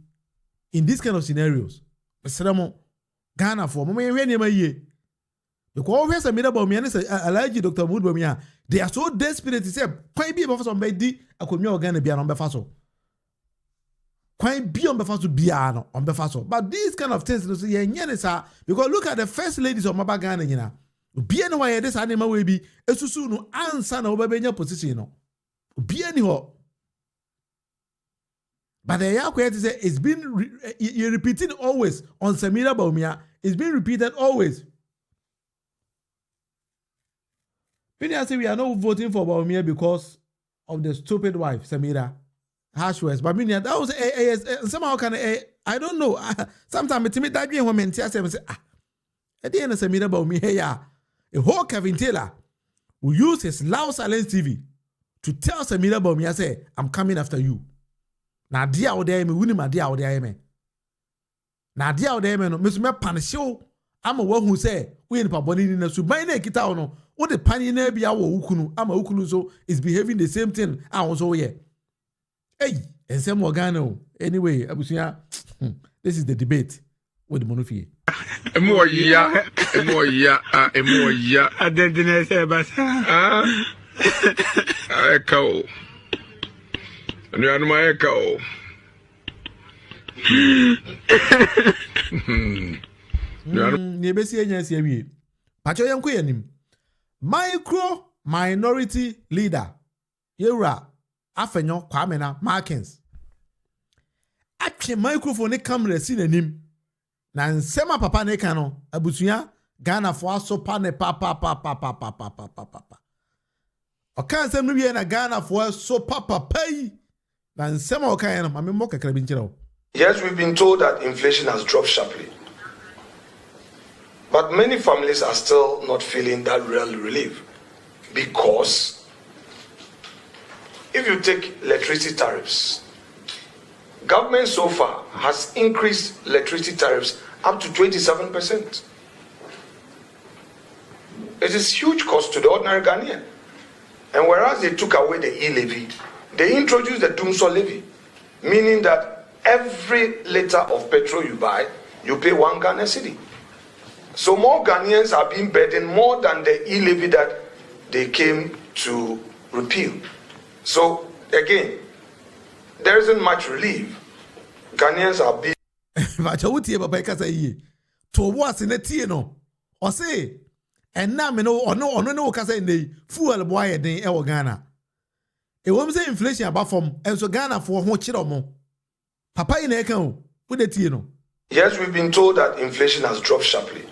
in these kind of scenarios. Ghana for me, because we have Samira Bawumia is allergic Dr. Mood Bawumia. They are so desperate to say, quite be about somebody, I could not Ghana be on Befaso. Quite be on Befaso, be on Befaso. But these kind of things, because look at the first ladies of Maba Ghana, you know. Be anywhere this animal will be, a susu answer no baby in your position. Be anyhow. But the Yakwet say it's been repeated always on Samira Bawumia. It's been repeated always. When I say we are not voting for Bawumia because of the stupid wife, Samira. Harsh words. But that was somehow kind of I don't know. Sometimes it's me that game when I say, at the end of Samira Bawumia, a whole Kevin Taylor. will use his loud silence TV to tell Samira Bawumia say, I'm coming after you. Na dia ode me wuni ma dia ode me. Na dia ode me no me so me punish you. Ama wo hu say we nipa boni ni na suban na ekita wo no wo de pani na bia wo ukunu ama ukunu so is behaving the same thing a so ye. Hey, ensem organo. Anyway, abusuya, this is the debate with the monofie. Emo ya adedine se basa. Eko. Anu anu ma eko. Nebesi enyansi awie. Pacho yanko yanim. Micro minority leader. Yewra Afenyo Kwamena Markins. Ake microphone camera si nanim. Na nsema papa ne kano abusuya Ghana fo asopa ne papa. Oka nsem no wie na Ghana fo asopa papa yi. Na nsema oka ya no mame mo kakra bi nkyerɛ. Yes, we've been told that inflation has dropped sharply. But many families are still not feeling that real relief because if you take electricity tariffs, government so far has increased electricity tariffs up to 27%. It is huge cost to the ordinary Ghanaian. And whereas they took away the e-levy, they introduced the Dumso levy, meaning that every liter of petrol you buy, you pay 1 Ghana cedi. So more Ghanaians are being burdened more than the e-levy that they came to repeal. So again, there isn't much relief. Ghanaians are being Vachawuti baba kasa yi. To was in the tie no. O say and na me no ono kasa ndey fuel boy den e wo Ghana. E wom say inflation aba from enso Ghana for ho kire mo. Papa yi na e kan o. Wo de tie no. Yes, we've been told that inflation has dropped sharply.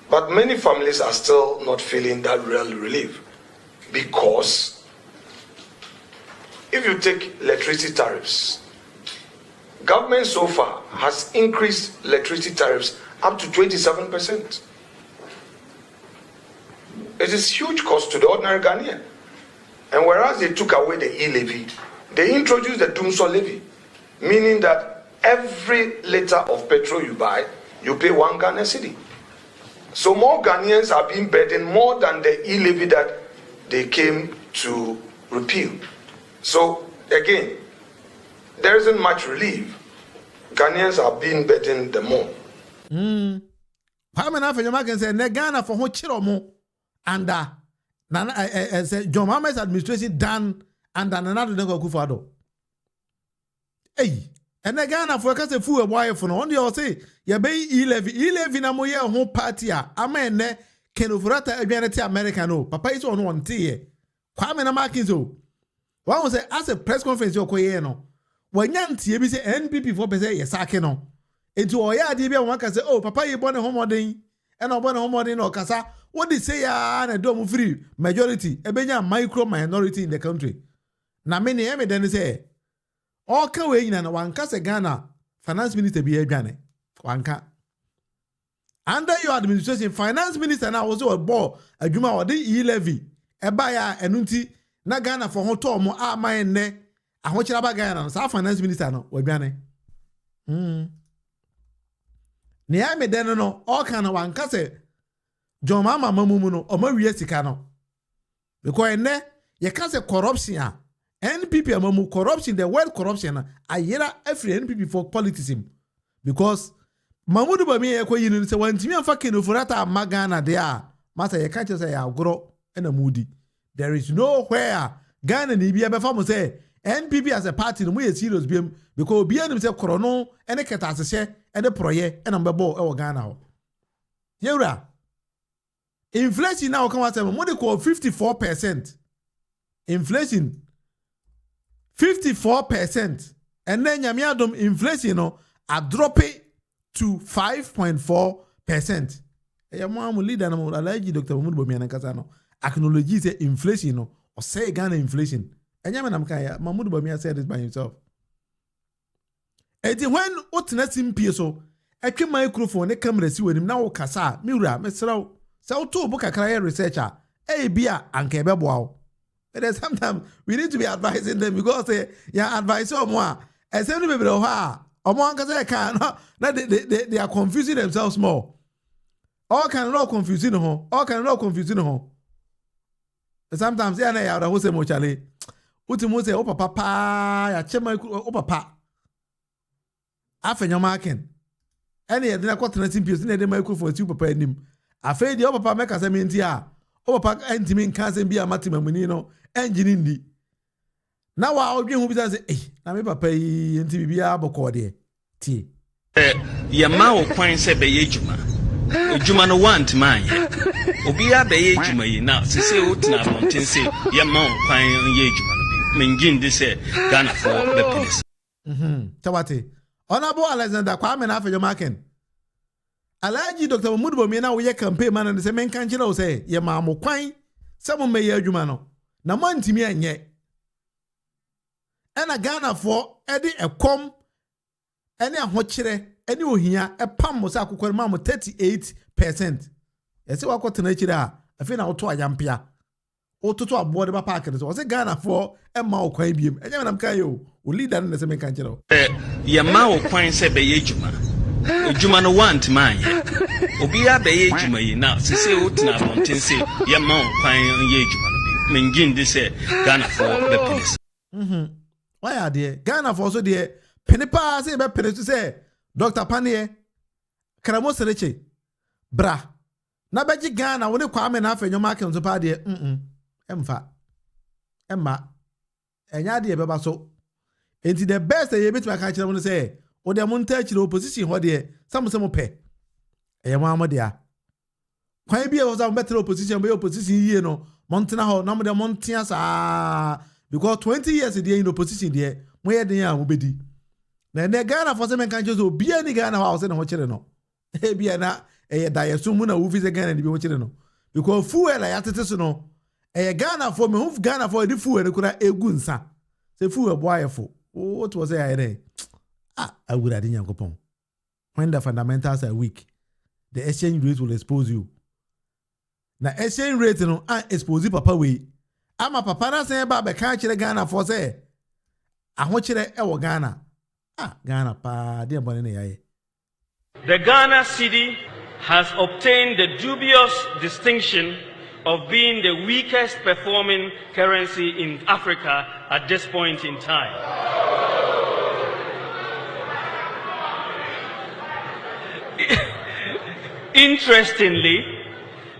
But many families are still not feeling that real relief because if you take electricity tariffs, government so far has increased electricity tariffs up to 27%. It is huge cost to the ordinary Ghanaian. And whereas they took away the e-levy, they introduced the Dumso levy, meaning that every liter of petrol you buy, you pay 1 Ghana cedi. So more Ghanaians are being burdened more than the e-levy that they came to repeal. So again, there isn't much relief. Ghanaians are being burdened the more. Pamela Afenyo can say ne Ghana for ho kire mo under John Mahama's administration done under Nana Dankwa Akufo-Addo. Hey, and the Ghana for kase fu e boy for no on dey say ye be e-levy na mo ye ho party a amen ne kenofurata aduane te America no papa is on one tie Kwame na Markins o one say as a press conference yo koye no wanya ntie bi say NPP for pese ye sake no enti o ya ade bi won ka say oh papa ye bone homoden e na bone homoden no kasa what they say ya na do mu free majority ebenya micro minority in the country na me ne me den say all can we in and one case Ghana finance minister be aduane wanka under your administration finance minister now also a ball adwuma or the e-levy eba ya enunti na Ghana for ho to mo aman ne ahokyera ba Ghana sa finance minister no waduane ne ya me den no all can one case John Mama mamumu no o ma wie sika no because ne ye case corruption a NPP amamu corruption, the word corruption, ayera every NPP for politicking. Because Mahmoud Bawumia ko yin say when timi afa kenofurata magana there, master you can't say ya grow and a moody. There is nowhere Ghana ni bia befa mo say NPP as a party no mo serious biem because bia nim say korono ene keta asese ene proye ene mbebo e wo Ghana ho. Yewra. Inflation now come out mo dey call 54%. Inflation 54%, and then Yamiadum inflation a drop it to 5.4%. Yamu leader na alaji Dr. Mahmoud Bawumia na kasano acknowledge say inflation or say Ghana inflation. And Yamanamkaya Mahmoud Bawumia said it by himself. And when Otna simpie so, a microphone a camera see with him now kasa, Mura, Mesrao, So to book a career researcher, bia anke beboa. But then sometimes we need to be advising them because yeah, advice or more. And some people they are confusing themselves more. All can not confusing ho. All can not confusing ho. Sometimes yeah, na ya say mochale. Utimu say o papa ya chema o papa. Afenyo marking. Any de na kwatena timpios na de microphone ti papa anim. Afa de o papa make asem nti a. O papa antimi nka asem bia matemamuni no engine ndi. Na wa odwen hu bi say na me papa yi nti bibia bokọ de. Tie. Ya ma o kwan se be yejuma. Ejuma no want man. Obia be yejuma yi na se o tena abonten se ya ma o kwan yejuma no bi. Mengin de se Ghana for the police. Tawate. Honorable Alexander Kwame na afejo maken. Alaji Dr. Mahmoud Bawumia na wo ye campaign man na se men kan kire wo se ye ma mo kwan se mo meye adwuma no. Na mo ntimi anye. Ena Ghana for edi ekom ene ahokyere ene ohia epam mo se akokwere ma mo 38%. Yese wakotena kire a afi na woto ayampia. Ototo abo de ba park ne so wo se Ghana for ema okwan biem. Enye nam kan yo. O leader na se men kan kire wo. Ya ma o kwan se be yejuma. Ejuma no want man. Obia be yejuma yi na se o tena abonten se ya ma o kwan yejuma no bi. Mengin de se Ghana for the police. Why are there Ghana for so there penipa say be penisu say Dr. Panie Karamo Sereche bra na beji Ghana woni Kwame na afenyo market so pa there emfa emma enya de beba so enti the best ye bit maka kire mo say o de monta kire opposition ho de sam pe eye mo amode a kwan bi e wo sam better opposition be opposition yie no montena ho na mo de montia sa because 20 years they in opposition there mo ye den a mo bedi na ne Ghana for semen kan jozo bia ni Ghana ho se na ho kire no e bia na e da yeso mu na wo fi se Ghana ni bi ho kire no because fuel ya tete so no e Ghana for me hu Ghana for the fuel kura egu nsa se fuel boy fo what was I there I would have Yankopon. When the fundamentals are weak, the exchange rate will expose you. Now exchange rate no expose papa way. Ama papa na say ba be kan kire Ghana for say ahokire e wo Ghana. Ghana pa de bone na yaye. The Ghana cedi has obtained the dubious distinction of being the weakest performing currency in Africa at this point in time. Interestingly,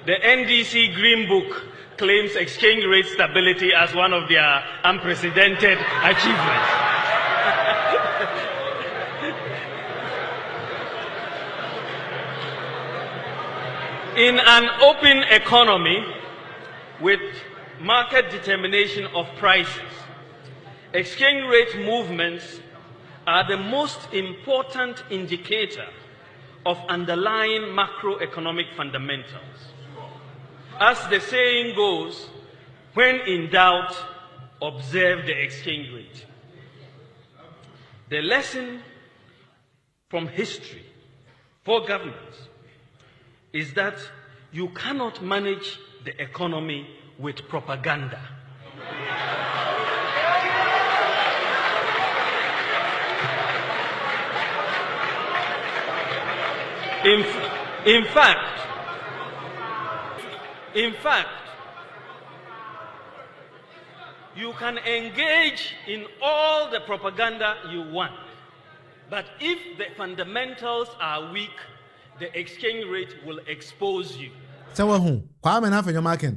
the NDC Green Book claims exchange rate stability as one of their unprecedented achievements. In an open economy with market determination of prices, exchange rate movements are the most important indicator of underlying macroeconomic fundamentals. As the saying goes, when in doubt, observe the exchange rate. The lesson from history for governments is that you cannot manage the economy with propaganda. In fact, you can engage in all the propaganda you want, but if the fundamentals are weak, the exchange rate will expose you. So Kwame na afenyo market.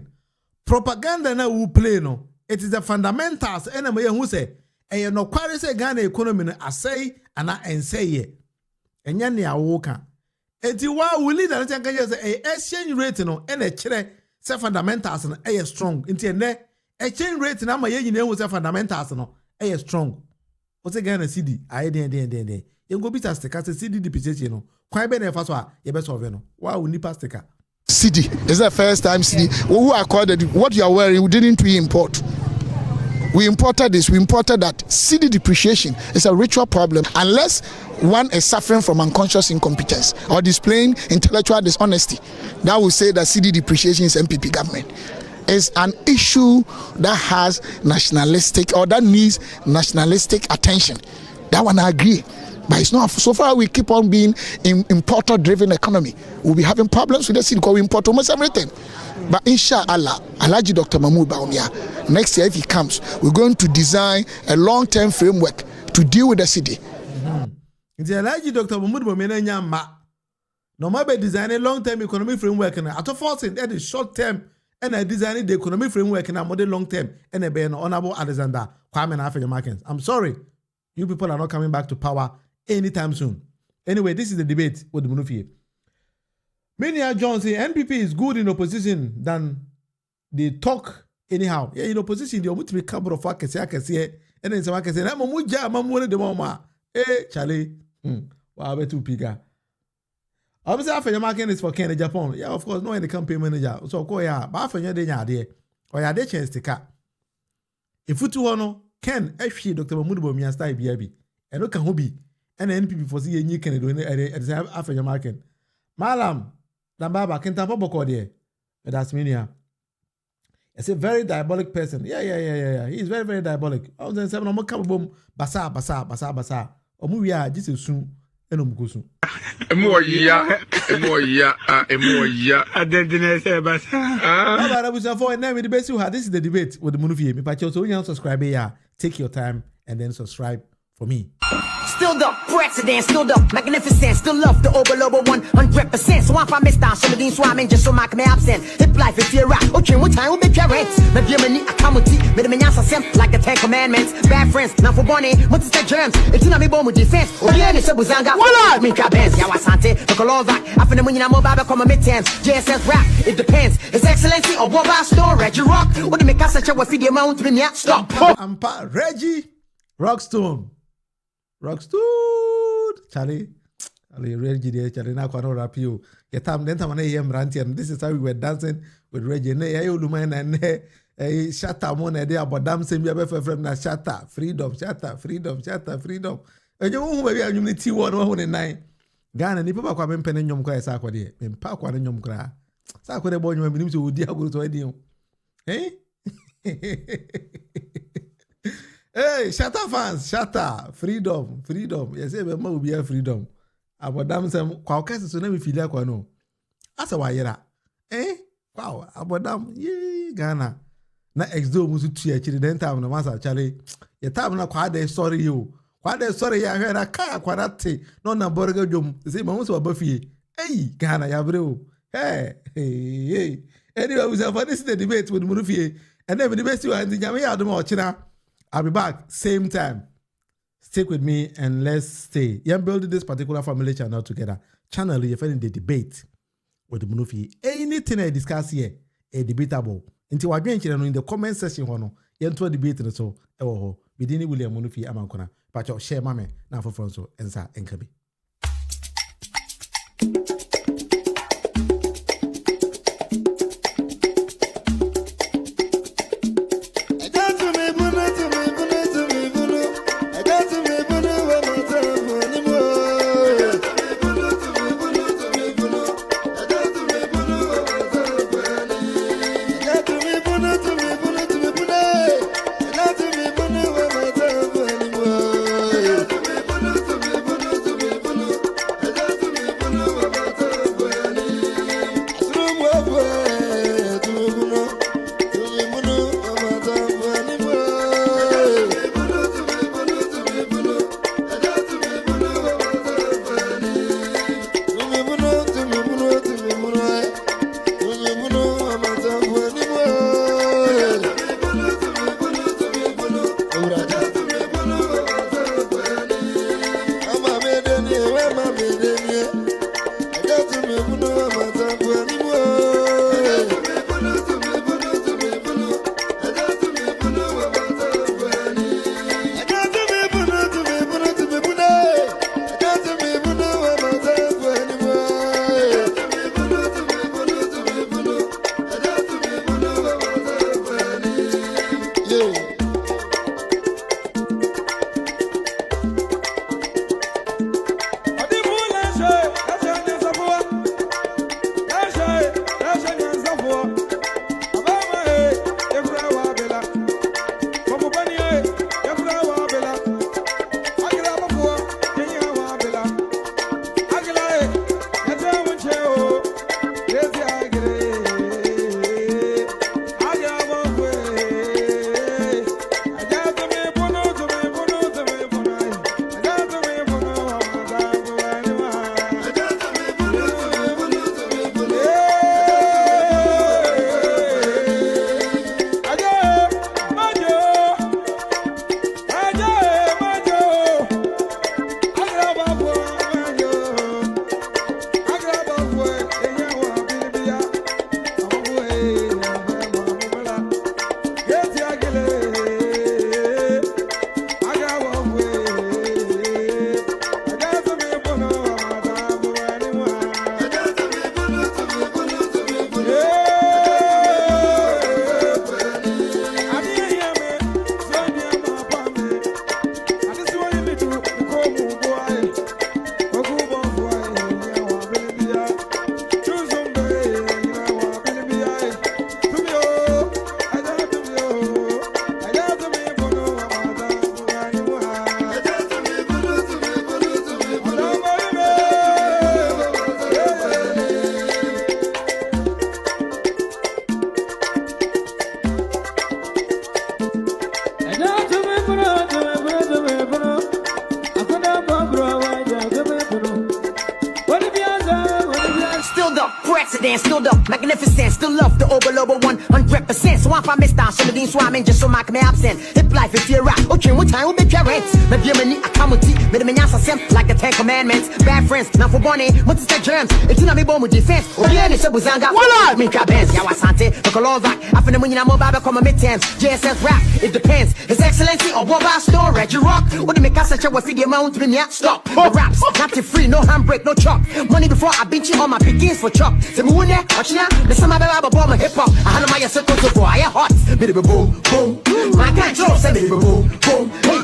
Propaganda na we play no. It is the fundamentals ena me hu say e no kware say Ghana economy no asai ana enseye. Enya ne awoka. Enti wa we leader na tanka say exchange rate no ena kire say fundamentals no e strong. Enti ene exchange rate na ma ye nyina hu say fundamentals no e strong. O say Ghana cedi aye den. You go bit as the cedi depreciation no. Kwai be na fa so a ye be solve no. Wa we nipa sticker. cedi is the first time cedi who accorded what you are wearing we didn't we import we imported this. We imported that. CD depreciation is a ritual problem unless one is suffering from unconscious incompetence or displaying intellectual dishonesty. That will say that CD depreciation is MPP government. It's an issue that has nationalistic or that needs nationalistic attention. That one I agree. But it's not, so far we keep on being in importer-driven economy. We'll be having problems with the city because we import almost everything. But inshallah, Alhaji Dr. Mahmoud Bawumia, next year if he comes, we're going to design a long-term framework to deal with the city. It's Alhaji Dr. Mahmoud Bawumia no matter designing long-term economic framework and at forcing that is short-term and I designing the economic framework and more long-term and a ben honorable Alexander Kwame Afenyomarkins. I'm sorry, you people are not coming back to power anytime soon. Anyway, this is the debate with the Munufie. Many John say NPP is good in opposition than they talk anyhow. Yeah, in opposition, they want to be cover of and then someone can say, I'm a muja, mamma, the mama. Charlie, wow, better piga. I'm saying Afenyomarkins is for Kenya, Japan. Yeah, of course, no any campaign manager. So, go yeah, but Afenyomarkins, or ya de chance to cut. If you two Ken, actually, Dr. Mahmoud Bawumia style BIB, and look at Hobby. And NPP for see you can do it at the time after your market. Malam, Lambaba, can tap up a that's Minia. It's a very diabolic person. Yeah. He's very, very diabolic. I was in 7 more boom, basa. Omuya, this is soon. And Umkusu. More ya. I didn't say basa. I was for and then with the best you had. This is the debate with the Munufie. Me pacho so you subscribe here. Take your time and then subscribe for me. Still the president, still the magnificent, still love the over 100%. So if I miss down, some of these swimming just so my me absent. Hip life if you're right. Okay, what time will make your rents? Maybe I'm a accountability, maybe I'm a like the 10 commandments. Bad friends, now for Bonnie, what's the germs? It's not me bomb with defense. Oh, yeah, it's a buzanga. What me cabins, Yawasante, the Colonvac. After the money, I'm mobile, come a midterms. JSS rap, it depends. His Excellency or Boba Store, Reggie Rock. What do you make us such a video mount to me? Stop. I'm Reggie Rockstone. Charlie, Reggie there, Charlie, now can rap you. Your time, then time, and this is how we were dancing with Reggie. And shatter one idea about dancing. We have from na shatter, freedom. And you who maybe I'm unity 119. Ghana, ni papa kwa mpene nyom kwa sakwa de. Mpa kwa nyom kra. Sakwa de boy nyom binim so odi aguru to edi. Hey, shatter fans, shatter, freedom. Yes, everyone will be a freedom. About damn some quackers so never feel like one. No, that's a wire. Wow, about damn, yee, Ghana. Na ex-do musu tia chiri den time na masa Charlie. Your time na quite sorry you. Quite sorry ya heard a car quite no na burger jum. Say mamus wa buffy. Hey, Ghana ya bro. Hey. Anyway, we have this the debate with Munufie. And then the best you are in the Yamia China. I'll be back same time. Stick with me and let's stay. Yeah, building this particular family channel together. Channel you're finding the debate with the Munufie. Anything I discuss here, a debatable. Until we're going in the comment section, you to debate and so. We didn't William Munufie Amankona, but your share mame now for Franco and Sa and Kabi. president, still the magnificent, still love the overlover 100%. So if I miss down, some of these swimming just so make me absent. Hip life if you're right, okay, what time will be parents? Maybe I'm a comedy, maybe I'm a like the 10 Commandments. Bad friends, now for Bonnie, what's the germs? It's not me bomb with defense. Oh, yeah, it's a buzanga. What? Me cabins, Yawasante, the Colova. After the money, I'm about come a midterms. JSS rap, it depends. His Excellency or Boba Store, Reggie Rock. What do make us such a wafi amount to me? Stop. The raps, not free, no handbrake, no chop. Money before I beat you on my begins for chop. The moon there, watching out. The summer baby bomb hip hop. I had my circle to go. I hot. Baby boom, boom. My control, say baby boom, boom. Hey,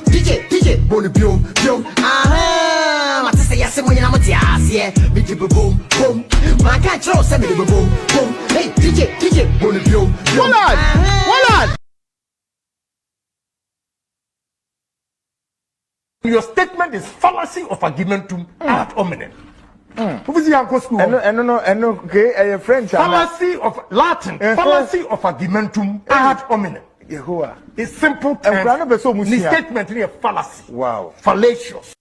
DJ, boom, boom, boom. Ah, what to say? Yes, when I'm a jazz, yeah. Baby boom, boom. My control, say baby boom, boom. Hey, DJ, boom, boom, boom. Hold on. Your statement is fallacy of argumentum ad hominem. Who is your school? No, okay, French. Fallacy of Latin, fallacy of argumentum ad hominem. Yehoah. It's simple terms. The statement is a fallacy. Wow. Fallacious.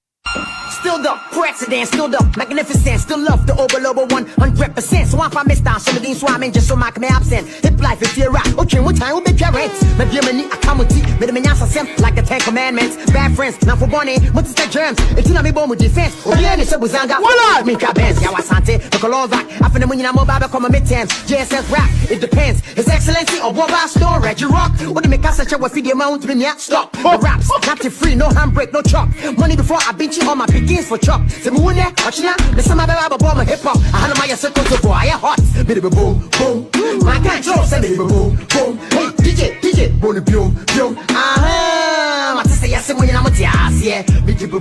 Still the president, still the magnificent, still love the overlover 100%. So if I miss down, some of these swimming just so make me absent. Hip life if you're right, okay, what time will be parents? Maybe I'm a comedy, maybe I'm a like the 10 Commandments. Bad friends, now for Bonnie, what's the germs? It's not me bomb with defense. Oh, yeah, it's a buzanga. What? Me cabins, Yawasante, the Colova. After the money, I'm about come a midterms. JSS rap, it depends. His Excellency or Boba Store, Reggie Rock. What do make us such a wafi amount to me? Stop. The raps, not free, no handbrake, no chop. Money before I beat you on my begins for chop. The moon there, watching out. The summer baby bomb hip hop. I had my circle to go. I hot. Baby boom, boom. My control, say baby boom, boom. Hey, DJ, boom, boom, boom. Ah, what to say? Yes, when I'm a jazz, yeah. Baby boom,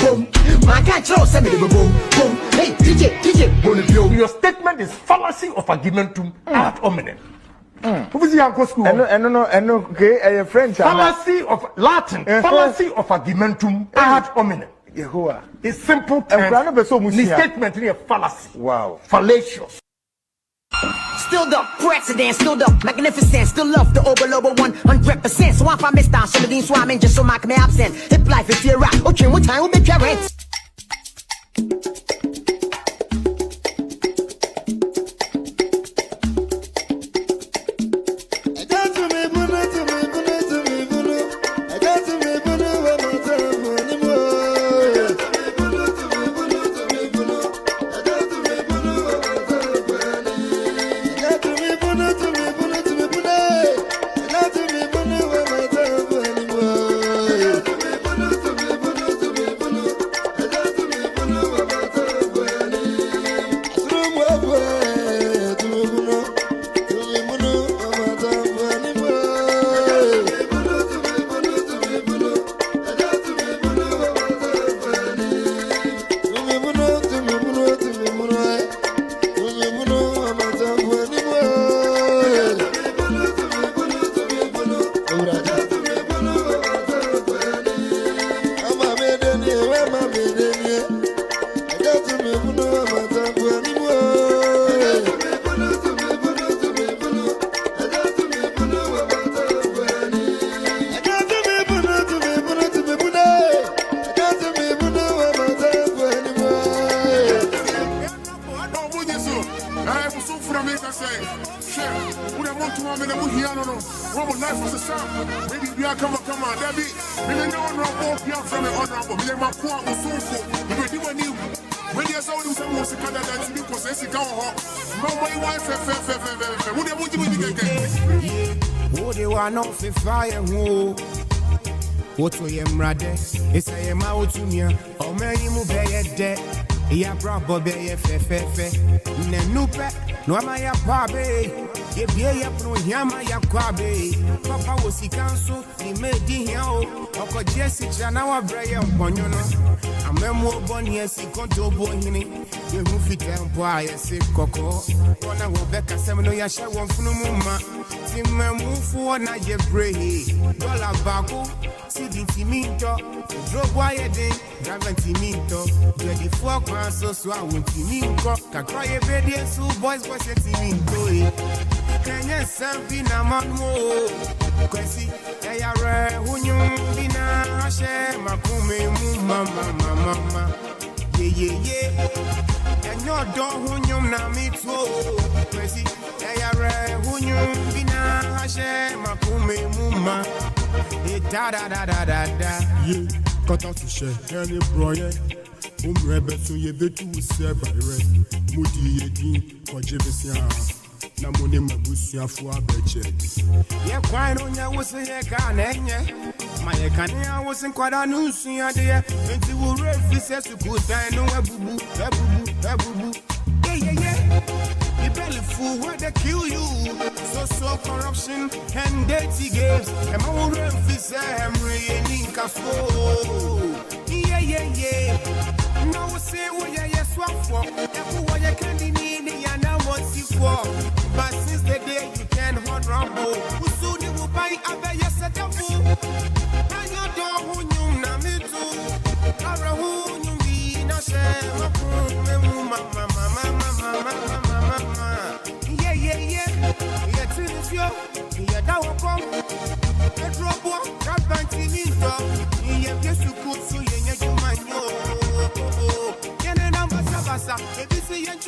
boom. My control, say baby boom, boom. Hey, DJ, boom, boom. Your statement is fallacy of argumentum ad hominem. Who is your school? No, okay, French. Fallacy of Latin, fallacy of argumentum ad hominem. Yehoah. It's simple terms. The statement is a fallacy. Wow. Fallacious. Still the president, still the magnificent, still love the overlover 100%. So if I miss down, some of these swimming just so make me absent. Hip life if you're right, okay, what time will be parents? Woto ye mrade, isa ye ma wotumia. Ome yimu beye de, ya brabo beye fe. Ne nupe, no ama ya pabe. Ye biye ya pro yama ya kwabe. Papa wosi kanso, ni medi hiao. Oko jesi chana wa breye mponyono. Amemu oboni esi konto bohini. Ye hufite mpoa ye se koko. Kona wobeka semeno ya she wonfunu muma. Time mufu na ye brehi. Dola bako. Sidi timinto, drobo ayede, driver timinto. Ready for so I won't timinko. Kakroye bedi su boys timinto. Kenya sampi na manwo. Kwesi, ya re hunyum bina hashe makume mu mama. Yeah. and your door hunyum na me too. Crazy, ayare hunyum bina hashe makume muma. Da da da da da da. Yeah, cut out to share any broye. Umrebe so ye betu se bare. Mudi yedi kwa jebesia. Na mone mabusia fu abeche. Ye kwai no nya wo se ye ka na enye. Ma ye ka ne wo se kwada no nsuya de ye. Enti wo refi se su kudan no ebubu. Yeah. The belly full where they kill you. So corruption and dirty games. And my own refi I'm really Yeah. Now we say we are swap for. Everyone you can need and now what's you for. But since the day you can hold rumble, who soon you will buy a better set of food. And you don't who you na me too. Or who you be na share my mama. Yeah, to you, yeah, that will come. The drop one, that banking in top. Yeah, guess you could so yeah, you man, yo. Yeah, number Sabasa, ABC and